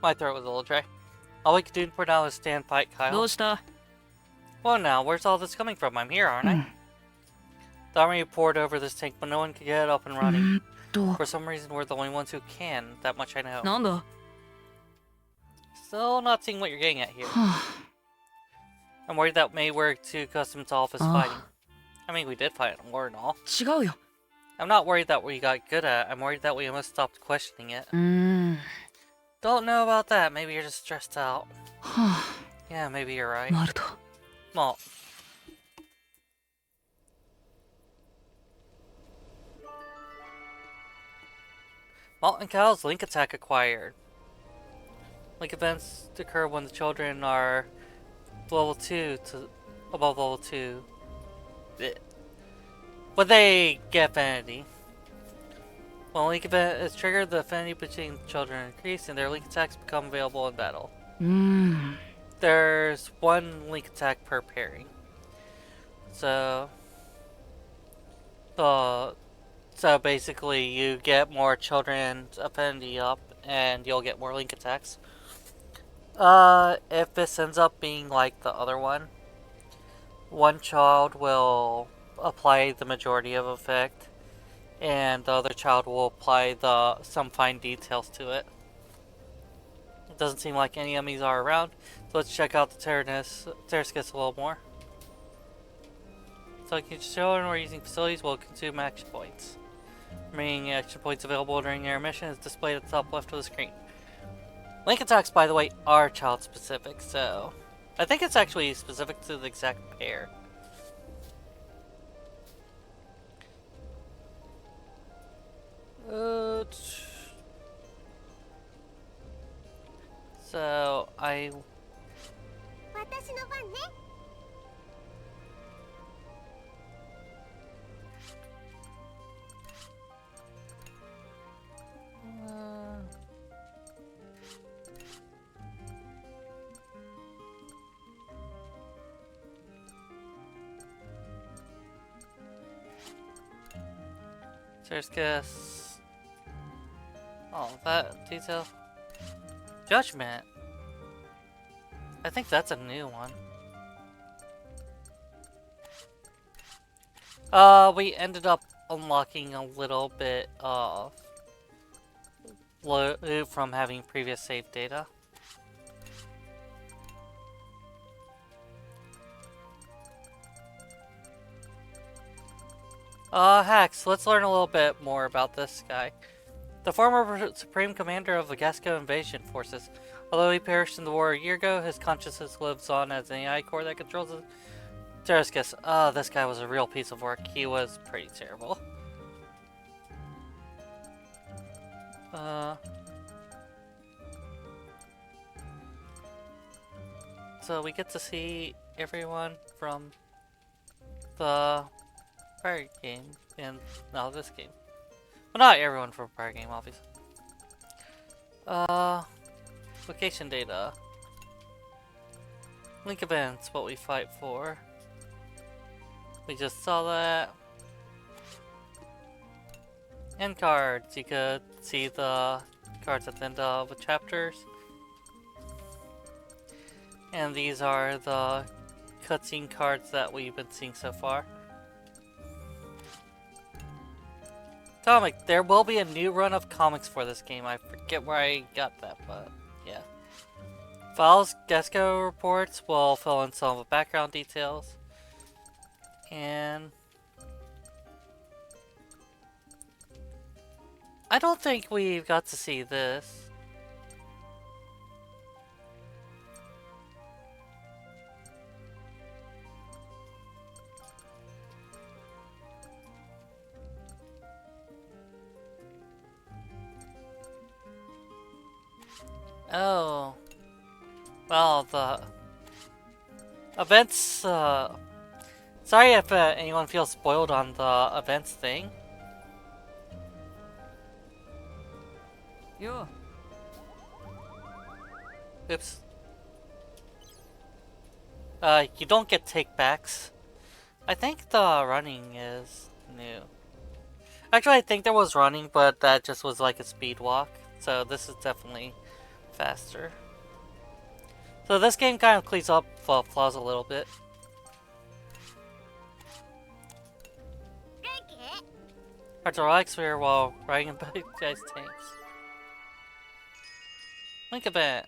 A: My throat was a little dry. All we can do for now is stand fight, Kyle. Well now, where's all this coming from? I'm here, aren't I? The army poured over this tank, but no one can get it up and running. For some reason, we're the only ones who can. That much I know. Still not seeing what you're getting at here. I'm worried that we're too accustomed to all this fighting. I mean, we did fight in war and all. I'm not worried that we got good at it. I'm worried that we almost stopped questioning it. Don't know about that. Maybe you're just stressed out. Yeah, maybe you're right. Malt. Malt and Kyle's Link Attack acquired. Link events occur when the children are level 2 to above level 2. When they get affinity. When a link event is triggered, the affinity between the children increase and their link attacks become available in battle. There's one link attack per pairing. So, uh, so basically, you get more children's affinity up, and you'll get more link attacks. If this ends up being like the other one child will apply the majority of effect, and the other child will apply some fine details to it. It doesn't seem like any enemies are around, so let's check out the Taranus a little more. Selecting children or using facilities will consume action points. Remaining action points available during your mission is displayed at the top left of the screen. Link attacks, by the way, are child specific, so I think it's actually specific to the exact pair. So I.
F: 私の番ね。
A: Serious guess. Oh, that detail. Judgment. I think that's a new one. We ended up unlocking a little bit of loot from having previous save data. Hex, let's learn a little bit more about this guy. The former Supreme Commander of the Gasco Invasion Forces. Although he perished in the war a year ago, his consciousness lives on as an AI core that controls it. Terrascus, this guy was a real piece of work. He was pretty terrible. So we get to see everyone from the prior game, and now this game. Well, not everyone from prior game, obviously. Location data. Link events, what we fight for. We just saw that. End cards, you could see the cards at the end of the chapters. And these are the cutscene cards that we've been seeing so far. Comic, there will be a new run of comics for this game. I forget where I got that, but yeah. Files, Gasco reports will fill in some of the background details. And I don't think we've got to see this. Oh. Well, the events, sorry if anyone feels spoiled on the events thing.
B: よ
A: Oops. You don't get takebacks. I think the running is new. Actually, I think there was running, but that just was like a speed walk. So this is definitely faster. So this game kind of cleans up flaws a little bit. Hard to relax here while riding a big guy's tanks. Think of it.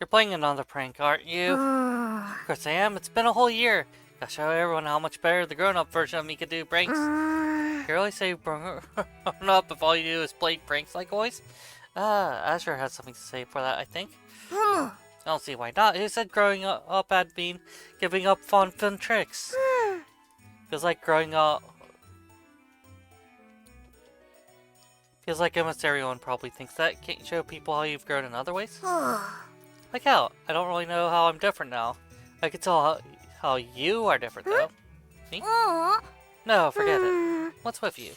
A: You're playing another prank, aren't you? Of course I am. It's been a whole year. Gotta show everyone how much better the grown-up version of me can do pranks. You really say you've grown up if all you do is play pranks like always? Azure has something to say for that, I think. I don't see why not. Who said growing up had been giving up fun tricks? Feels like growing up... Feels like almost everyone probably thinks that. Can't you show people how you've grown in other ways? Like how? I don't really know how I'm different now. I can tell how you are different though. Me? No, forget it. What's with you?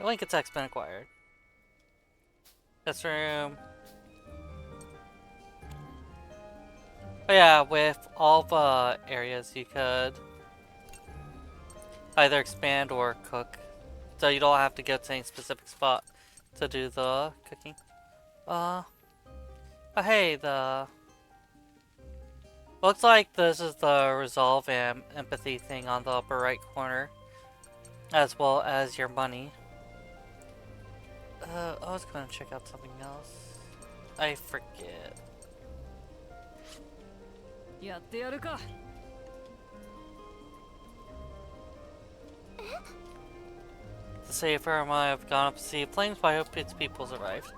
A: link attack's been acquired. This room. But yeah, with all the areas you could either expand or cook. So you don't have to go to any specific spot to do the cooking. Oh hey, looks like this is the resolve and empathy thing on the upper right corner. As well as your money. I was gonna check out something else. I forget.
B: やってやるか。
A: To say firm, I have gone up to see flames, but I hope its people's arrived.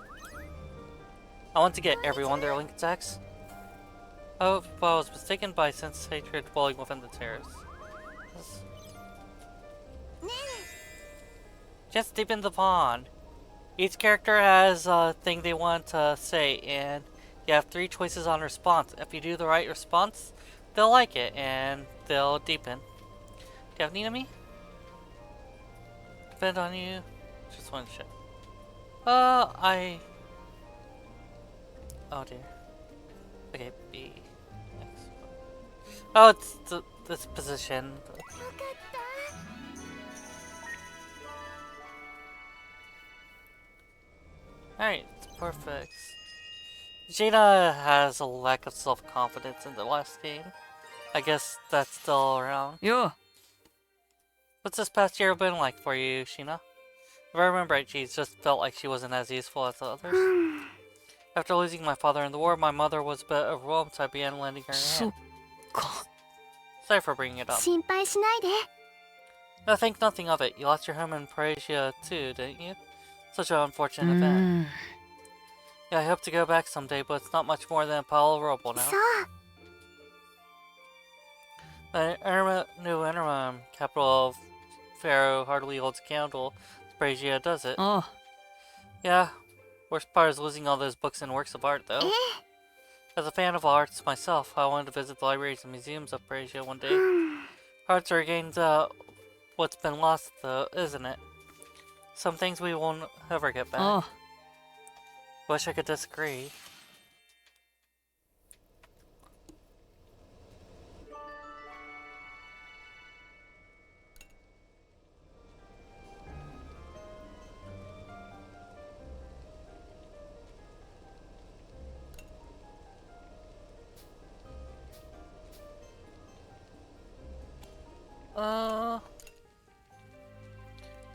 A: I want to get everyone their link attacks. I hope I was mistaken by sense hatred dwelling within the terrace. Just deep in the pond. Each character has a thing they want to say, and you have 3 choices on response. If you do the right response, they'll like it, and they'll deepen. Do you have need of me? Depend on you. Just one shit. Oh dear. Okay, B. X. Oh, it's this position. Alright, perfect. Jaina has a lack of self-confidence in the last game. I guess that's still around.
B: よ
A: What's this past year been like for you, Sheena? If I remember right, she just felt like she wasn't as useful as the others. After losing my father in the war, my mother was a bit overwhelmed, so I began lending her a
B: そ
A: hand.
B: っか。
A: Sorry for bringing it up.
F: 心配しないで。
A: No, think nothing of it. You lost your home in Praesia too, didn't you? Such an
B: う
A: unfortunate event.
B: ん。
A: Yeah, I hope to go back someday, but it's not much more than a pile of rubble now.
F: そう。
A: The new interim capital of Pharaoh hardly holds a candle. Praesia does it.
B: ああ。
A: Yeah. Worst part is losing all those books and works of art, though. As a fan of arts myself, I wanted to visit the libraries and museums of Praesia one day. Hard to regain what's been lost, though, isn't it? Some things we won't ever get back.
B: ああ。
A: Wish I could disagree.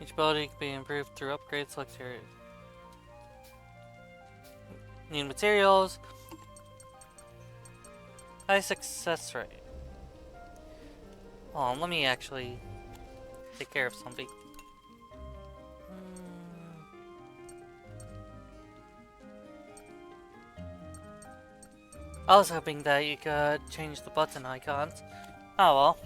A: Each ability can be improved through upgrades like your new materials. High success rate. Hold on, let me actually take care of something. I was hoping that you could change the button icons. Oh well.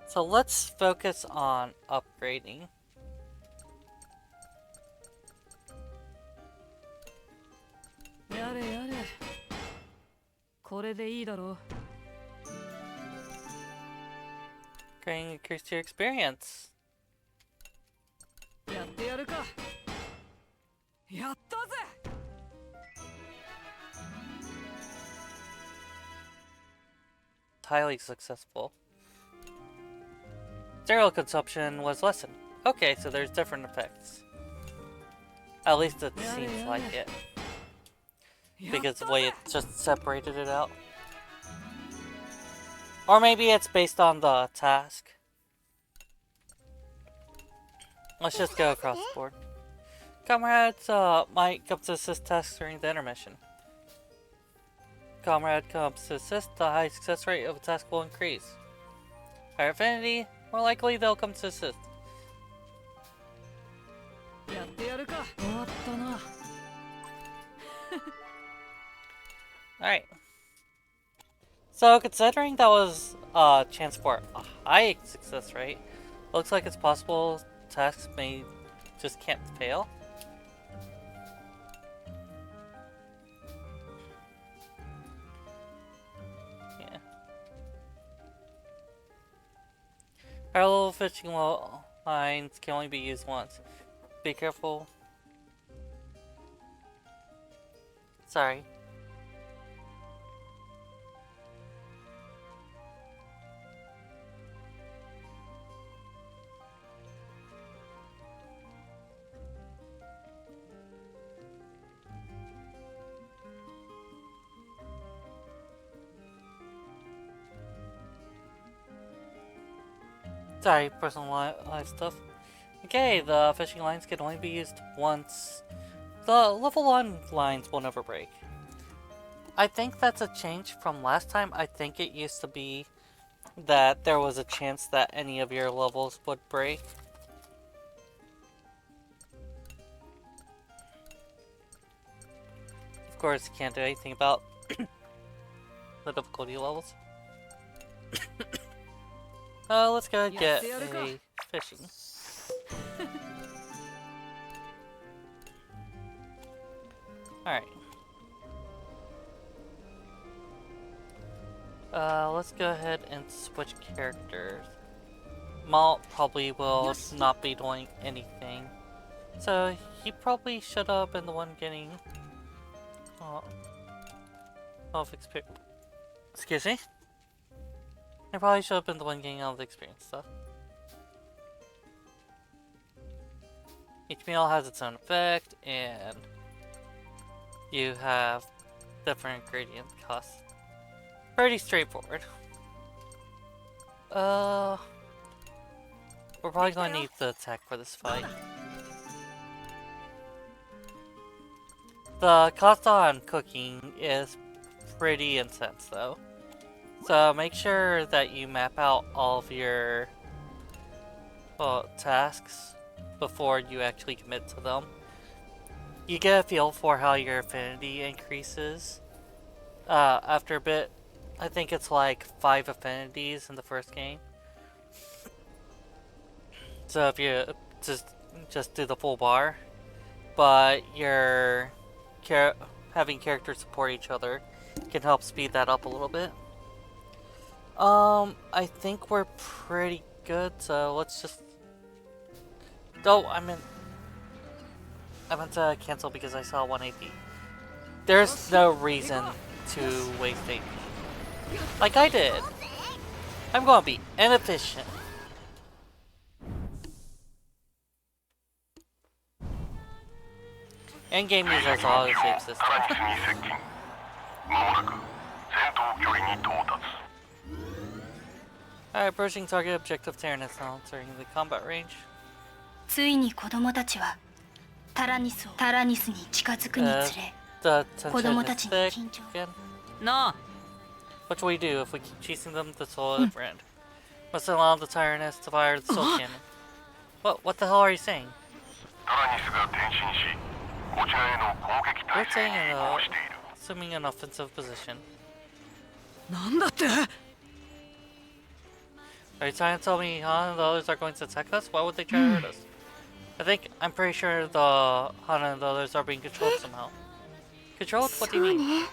A: So let's focus on upgrading.
B: やれやれ。これでいいだろう。
A: Gaining increase your experience.
B: やってやるか。やったぜ。
A: Highly successful. Cereal consumption was lessened. Okay, so there's different effects. At least it seems like it. Because of the way it just separated it out. Or maybe it's based on the task. Let's just go across the board. Comrades might come to assist tasks during the intermission. Comrade comes to assist, the high success rate of a task will increase. Higher affinity, more likely they'll come to assist.
B: やってやるか。終わったな。
A: Alright. So, considering that was a chance for a high success rate, looks like it's possible tasks may just can't fail. Yeah. Parallel fishing lines can only be used once. Be careful. Sorry. Sorry, personal life stuff. Okay, the fishing lines can only be used once. The level 1 lines will never break. I think that's a change from last time. I think it used to be that there was a chance that any of your levels would break. Of course, you can't do anything about the difficulty levels. Let's go get a fishing. Alright. Let's go ahead and switch characters. Malt probably will not be doing anything. So, he probably should have been the one getting of experience. Excuse me? I probably should have been the one getting all the experience stuff. Each meal has its own effect, and you have different ingredient costs. Pretty straightforward. We're probably going to need the attack for this fight. The cost on cooking is pretty intense though. So make sure that you map out all of your tasks before you actually commit to them. You get a feel for how your affinity increases after a bit. I think it's like 5 affinities in the first game. So if you just do the full bar, but you're having characters support each other can help speed that up a little bit. I think we're pretty good, so let's just... Oh, I meant to cancel because I saw 180. There's no reason to waste AP. Like I did. I'm gonna be inefficient. Endgame uses auto save system. Alright, approaching target objective TARANIS now, entering the combat range.
C: ついに子供たちはタラニスに近づくにつれ
A: The
C: 子供
A: tension
C: た
A: is
C: ちに
A: thick
C: 緊張
A: again.
B: なあ
A: What do we do if we keep chasing them to the soul of friend? Must allow the TARANIS to fire the soul cannon. What the hell are you saying? Rotating and assuming an offensive position.
B: なんだって
A: Are you trying to tell me Han and the others are going to attack us? Why would they try to hurt us? I'm pretty sure the Han and the others are being controlled somehow. Controlled? What do you mean?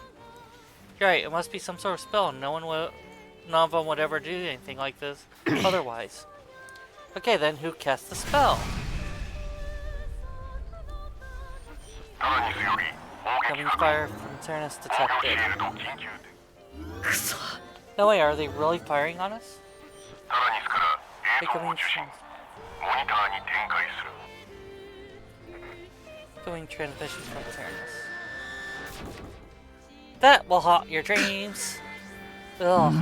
A: You're right, it must be some sort of spell. None of them would ever do anything like this otherwise. Okay then, who cast the spell? Coming fire from TARANIS detected. No way, are they really firing on us? Doing transmissions from TARANIS. That will haunt your dreams. Ugh.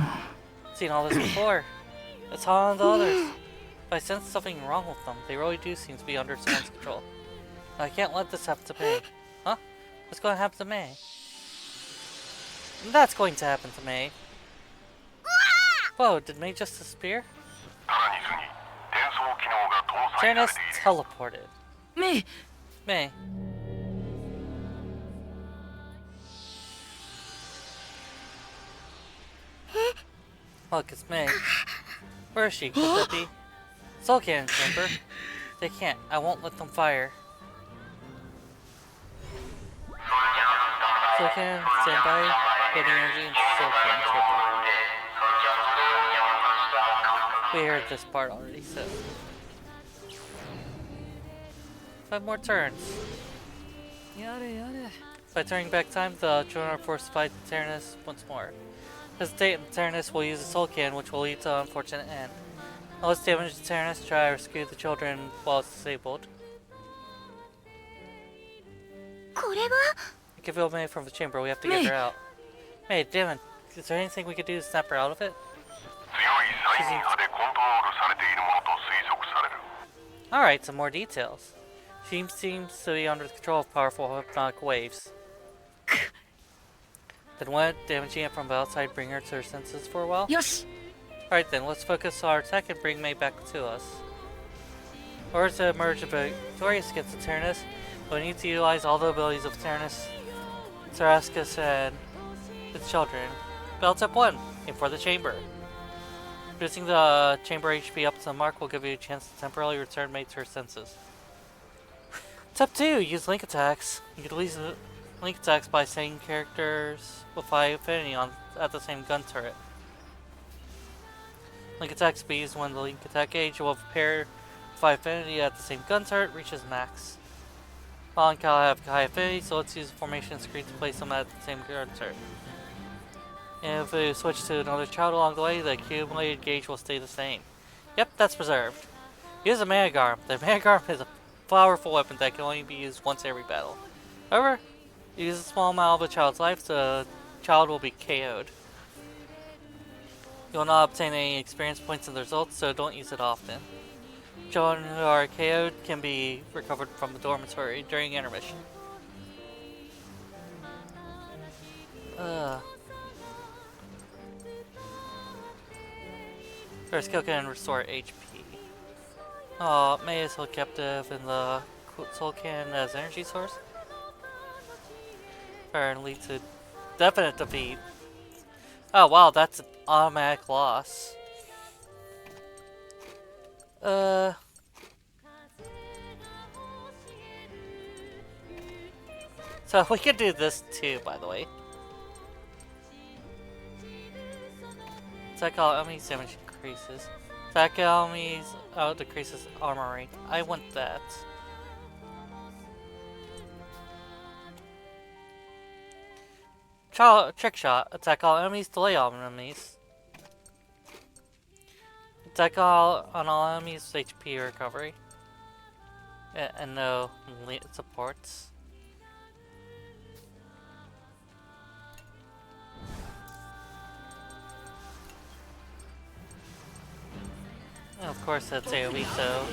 A: Seen all this before. It's haunting the others. If I sense something wrong with them, they really do seem to be under someone's control. I can't let this happen to May. Huh? What's going to happen to May? That's going to happen to May. Whoa, did May just disappear? TARANIS teleported.
B: Me
A: May. Look, it's May. Where is she? Could that be? Soul Cannon Chamber. They can't. I won't let them fire. Soul Cannon, stand by. Getting energy and Soul Cannon Chamber. We heard this part already, so 5 more turns.
B: やれやれ
A: By turning back time, the children are forced to fight the TARANIS once more. Hesitate and the TARANIS will use a soul can, which will lead to an unfortunate end. Now let's damage the TARANIS, try to rescue the children while it's disabled.
F: これは
A: We can feel May from the chamber, we have to get her out. May, damn it. Is there anything we could do to snap her out of it?
D: 強い催眠波でコントロールされているものと推測される。
A: Alright, some more details. She seems to be under the control of powerful hypnotic waves. Then what? Damaging it from the outside, bring her to her senses for a while?
B: よし
A: Alright then, let's focus our attack and bring May back to us. In order to emerge victorious against the TARANIS, we need to utilize all the abilities of TARANIS, Tarascus, and its children. Belt up 1, aim for the chamber. Reducing the chamber HP up to the mark will give you a chance to temporarily return May to her senses. Step 2, use link attacks. You can use link attacks by setting characters with high affinity at the same gun turret. Link attacks be used when the link attack gauge of a pair with high affinity at the same gun turret reaches max. While and Cal have high affinity, so let's use the formation screen to place them at the same gun turret. And if we switch to another child along the way, the accumulated gauge will stay the same. Yep, that's preserved. Use a Manigarm. The Manigarm is a powerful weapon that can only be used once every battle. However, use a small amount of a child's life, the child will be KO'd. You will not obtain any experience points in the results, so don't use it often. Children who are KO'd can be recovered from the dormitory during intermission. First skill can restore HP. Oh, May is held captive in the soul can as energy source. And lead to definite defeat. Oh wow, that's an automatic loss. So we could do this too, by the way. Attack all enemies damage increases. Attack enemies decreases armor rate. I want that. Trick shot. Attack all enemies, delay all enemies. Attack on all enemies with HP recovery. And no supports. And of course that's AoE, so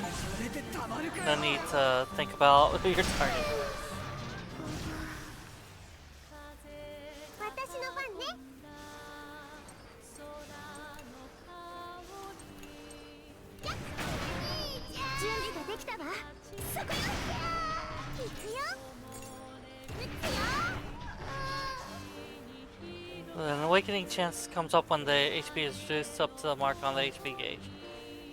A: no need to think about who you're targeting.
F: 私の番ね準備ができたわそこよ行くよ撃つよ
A: An awakening chance comes up when the HP is reduced up to the mark on the HP gauge.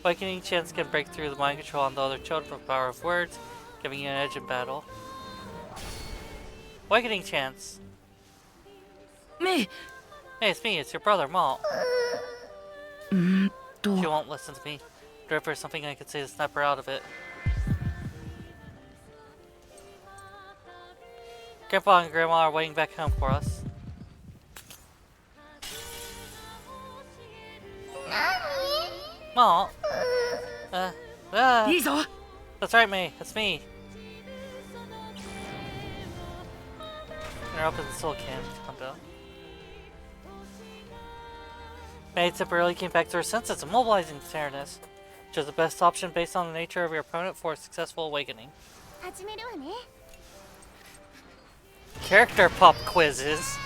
A: Awakening chance can break through the mind control on the other children with the power of words, giving you an edge in battle. Awakening chance.
B: Me
A: Hey, it's me, it's your brother, Malt. She won't listen to me. If there's something I could say to snap her out of it. Grandpa and Grandma are waiting back home for us. Malt?
B: いいぞ
A: That's right, May. It's me. They're up in the soul can. Calm down. May temporarily came back to her senses, immobilizing the TARANIS, which is the best option based on the nature of your opponent for a successful awakening.
F: 始めるわね
A: Character pop quizzes.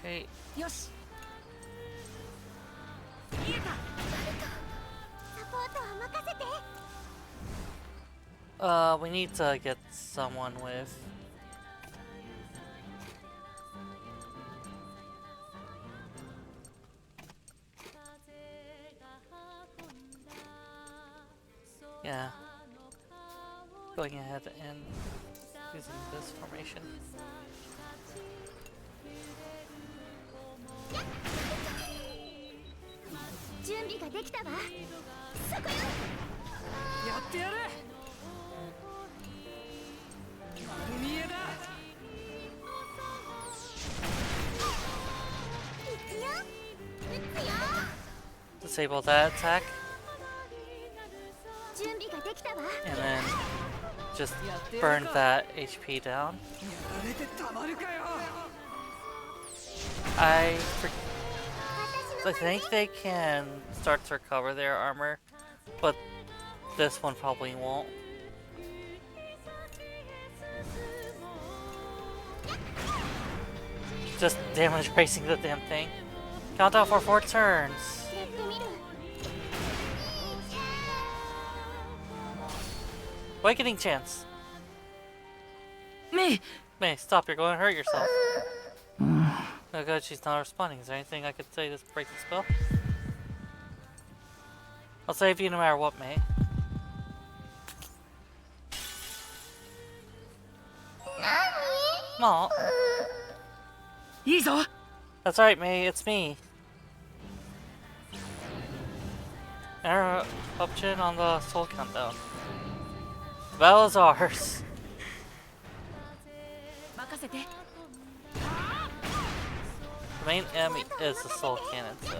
A: Hey,
B: よし
F: サポートは任せて
A: we need to get someone with. Yeah. Going ahead and using this formation.
F: 準備ができたわ。そこよ。
B: やってやる。丸見えだ。
F: 行くよ。撃つよ。
A: Disable that attack,
F: 準備ができたわ。
A: and then just burn that HP down.
B: やられてたまるかよ。
A: I think they can start to recover their armor, but this one probably won't. Just damage racing the damn thing. Countdown for 4 turns.
F: やってみる。
A: Awakening chance.
B: メイ。
A: May, stop, you're going to hurt yourself. Oh god, she's not responding. Is there anything I could say to break the spell? I'll save you no matter what, May. Malt.
B: いいぞ。
A: That's right, May, it's me. Arrow option on the soul countdown. The battle is ours.
B: 任せて。
A: The main enemy is the soul cannon, so.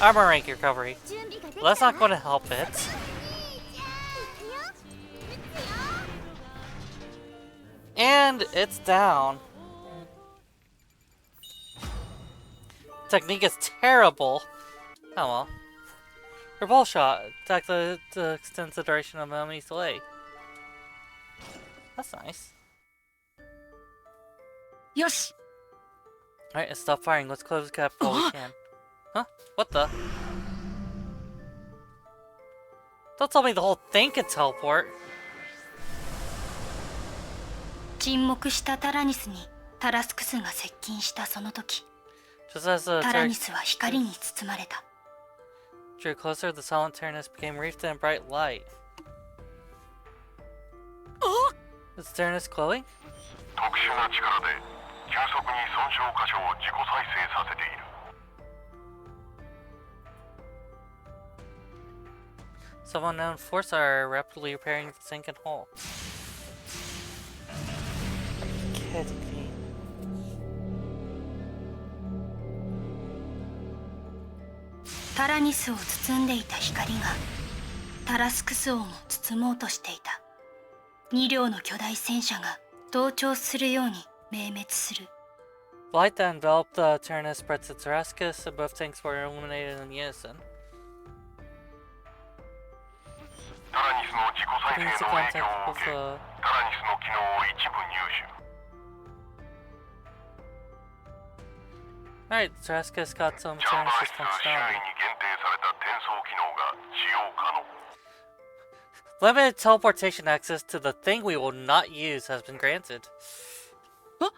A: Armor rank recovery.
F: 準備ができた
A: Well,
F: わ。
A: that's not going to help it.
F: 行くよ。撃つよ。
A: And it's down. Technique is terrible. Oh well. Repulse shot. Attack to extends the duration of the enemy's delay. That's nice.
B: よし。
A: Alright, let's stop firing. Let's close the gap while we can. Huh? What the? Don't tell me the whole thing can teleport.
C: 沈黙したタラニスにタラスクスが接近したその時、
A: Just as the
C: タラニ
A: turret
C: スは光に包まれた。
A: drew closer, the silent Taranus became wreathed in bright light. Is Taranus glowing?
D: 特殊な力で急速に損傷箇所を自己再生させている。
A: Some unknown force are rapidly repairing the sinking hole. Kidding me.
C: タラニスを包んでいた光がタラスクス王も包もうとしていた。2両の巨大戦車が同調するように明滅する。
A: Light that enveloped the Taranus spread to Tarascus, and both tanks were illuminated in unison.
D: タラニスの自己再
A: Putting
D: 生
A: into
D: の影響
A: contact
D: を受
A: with
D: け、
A: the
D: タラニスの機能を一部入手。
A: Alright, Tarascus got some
D: チャンバ
A: Taranus
D: ー室周囲
A: functionality.
D: に限定された転送機能が使用可能。
A: Limited teleportation access to the thing we will not use has been granted.
B: Huh?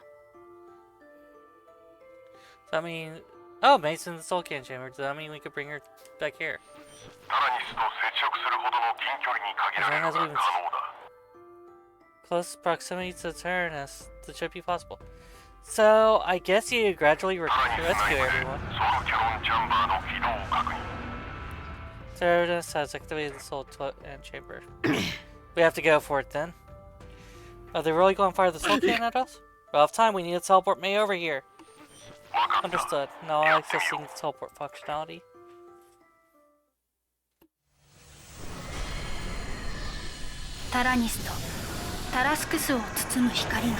A: Does that mean... Oh, Mason, the Soul Can Chamber. Does that mean we could bring her back here?
D: タラニスと接触するほどの近距離に限られるが可能だ。
A: Close proximity to the Taranus. That should be possible. So, I guess you gradually
D: タラニス
A: rescue
D: 内部で
A: everyone.
D: ソルキャノンチャンバーの起動を確認。
A: Taranus has activated the Soul and Chamber. We have to go for it then. Are they really going to fire the Soul Cannon at us? Well, have time. We need to teleport May over here.
D: わかった。
A: Understood. No accessing teleport functionality.
C: タラニスとタラスクスを包む光が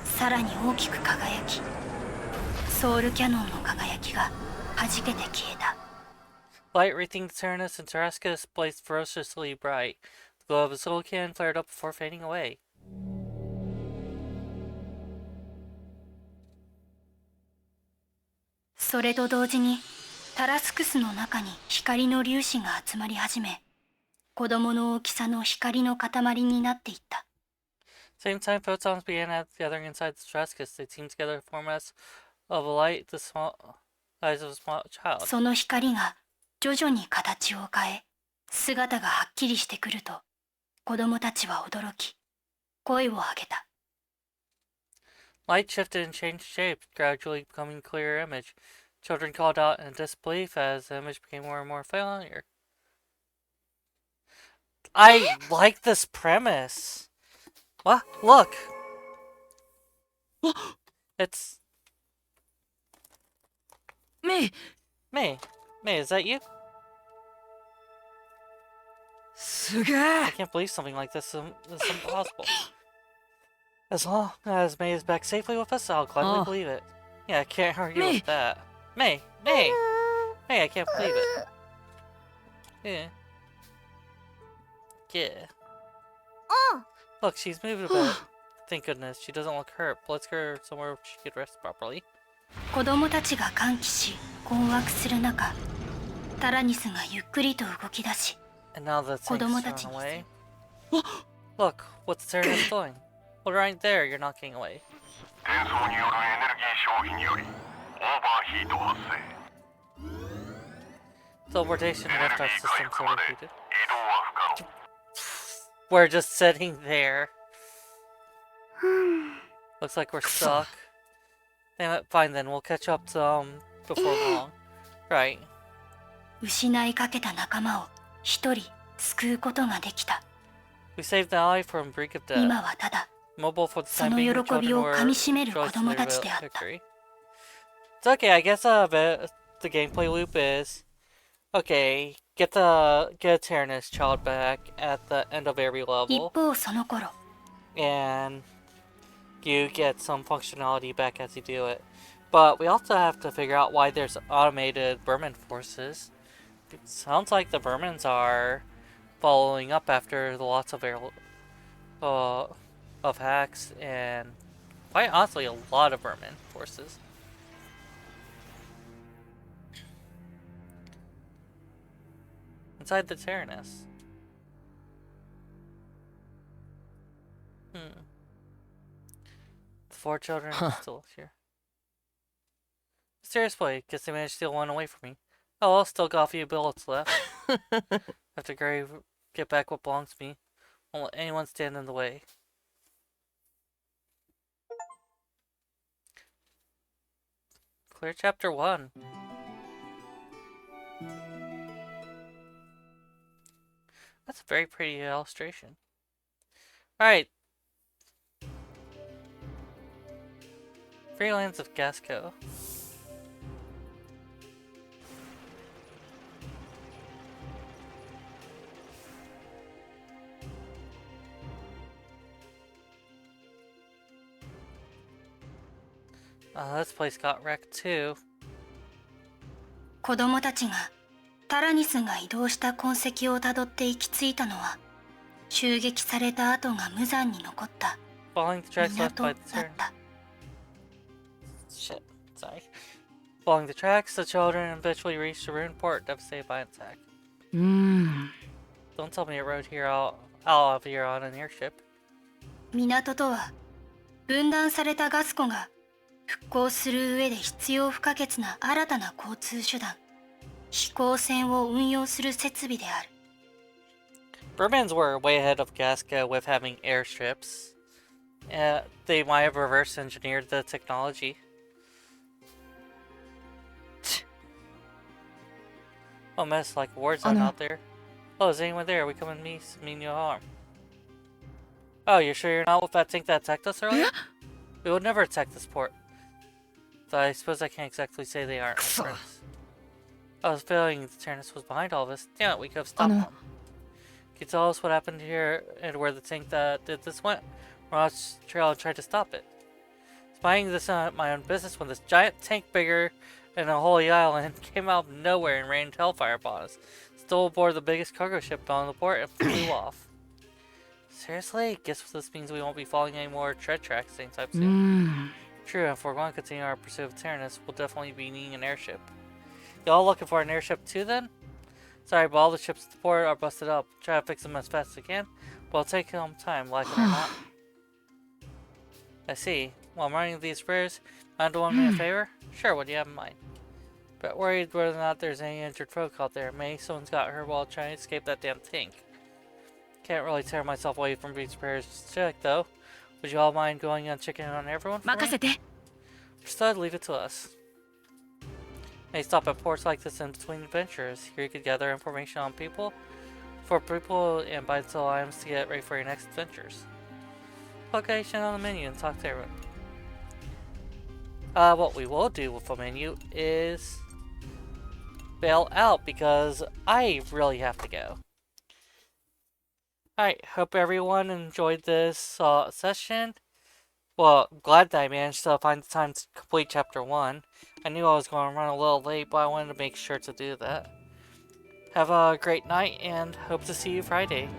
C: さらに大きく輝き、ソウルキャノンの輝きが弾けて消えた。
A: Light wreathing the Taranus and Tarascus blazed ferociously bright. The glow of a soul cannon flared up before fading away.
C: それと同時にタラスクスの中に光の粒子が集まり始め、子供の大きさの光の塊になっていった。
A: Same time, photons began gathering inside the Tarascus. They teamed together to form as of a light, the small eyes of a small child.
C: その光が徐々に形を変え、姿がはっきりしてくると、子供たちは驚き、声を上げた。
A: Light shifted and changed shape, gradually becoming a clearer image. Children called out in disbelief as the image became more and more familiar. I like this premise. What? Look! It's
B: May!
A: May. May, is that you?
B: すげえ
A: I can't believe something like this is impossible. As long as May is back safely with us, I'll gladly
B: Oh.
A: believe it. Yeah, I can't argue
B: May.
A: with that. May! May! May, I can't believe it. Yeah. Yeah.
F: Oh.
A: Look, she's moved a bit. Thank goodness, she doesn't look hurt. Let's get her somewhere she could rest properly.
C: 子供たちが歓喜し困惑する中、タラニスがゆっくりと動き出し、
A: And now the thing's
C: 子供
A: run
C: たちに
A: away. Look, what's Taranus doing? Well, right there, you're knocking away.
D: 転送によるエネルギー消費によりオーバーヒート発生。
A: Teleportation
D: エネル
A: left
D: ギ
A: our
D: ー回
A: system
D: 復まで
A: overheated.
D: 移動は不可能。
A: We're just sitting there. Looks like we're stuck. Damn it, fine then, we'll catch up to before long. Right.
C: 失いかけた仲間を一人救うことができた。
A: We saved the ally from brink of death.
C: 今はただ
A: Mobile for the
C: そ
A: time
C: の
A: being,
C: 喜
A: the
C: び
A: children
C: を
A: were
C: かみしめる子
A: rejoiced
C: 供
A: in
C: た
A: their
C: ちであった。
A: victory. It's okay, I guess the gameplay loop is okay, get a Taranus child back at the end of every
C: 一
A: level,
C: 方その頃、
A: and you get some functionality back as you do it. But we also have to figure out why there's automated vermin forces. It sounds like the vermins are following up after the lots of of hacks and quite honestly a lot of vermin forces. Inside the Taranus. The four children are still here. Seriously, guess they managed to steal one away from me. Oh well, still got a few bullets left. Have to get back what belongs to me. Won't let anyone stand in the way. Clear chapter 1. That's a very pretty illustration. Alright. Freelance of Gasco. This place got wrecked too.
C: 子供たちがタラニスが移動した痕跡をたどって行き着いたのは、襲撃された跡が無残に残った
A: Following the tracks left
C: 港
A: by
C: だ
A: the
C: っ
A: turn.
C: た。
A: Shit, sorry. Following the tracks, the children eventually reached the ruined port devastated by an attack. Don't tell me it rode here out of here on an airship.
C: 港とは分断されたガス湖が復興する上で必要不可欠な新たな交通手段、飛行船を運用する設備である。
A: Vermins were way ahead of Gasca with having airships. They might have reverse engineered the technology. Oh, mess like a war zone out there. Oh, is anyone there? We come and mean no harm. Oh, you're sure you're not with that tank that attacked us earlier? We would never attack this port. Though I suppose I can't exactly say they aren't friends. I was feeling the Taranus was behind all of us. Damn it, we could have stopped them. Can you tell us what happened here and where the tank that did this went? We're on its trail and tried to stop it. Spying this on my own business when this giant tank bigger than a holy island came out of nowhere and rained hellfire upon us. Stole aboard the biggest cargo ship on the port and flew off. Seriously? Guess this means we won't be following any more tread tracks anytime soon. True, if we're going to continue our pursuit of Taranus, we'll definitely be needing an airship. Y'all looking for an airship too then? Sorry, but all the ships at the port are busted up. Try to fix them as fast as we can, but it'll take some time, like it or not. I see. While I'm running these repairs, mind doing me a favor? Sure, what do you have in mind? But worried whether or not there's any injured folk out there. Maybe someone's got hurt while trying to escape that damn tank. Can't really tear myself away from these repairs to check though. Would you all mind going and checking in on everyone for me?
B: 任せて。
A: Instead, leave it to us. May stop at ports like this in between adventures. Here you can gather information on people, and buy and sell items to get ready for your next adventures. Location on the menu and talk to everyone. What we will do with the menu is bail out because I really have to go. Alright, hope everyone enjoyed this session. Well, glad that I managed to find the time to complete Chapter 1. I knew I was going to run a little late, but I wanted to make sure to do that. Have a great night and hope to see you Friday.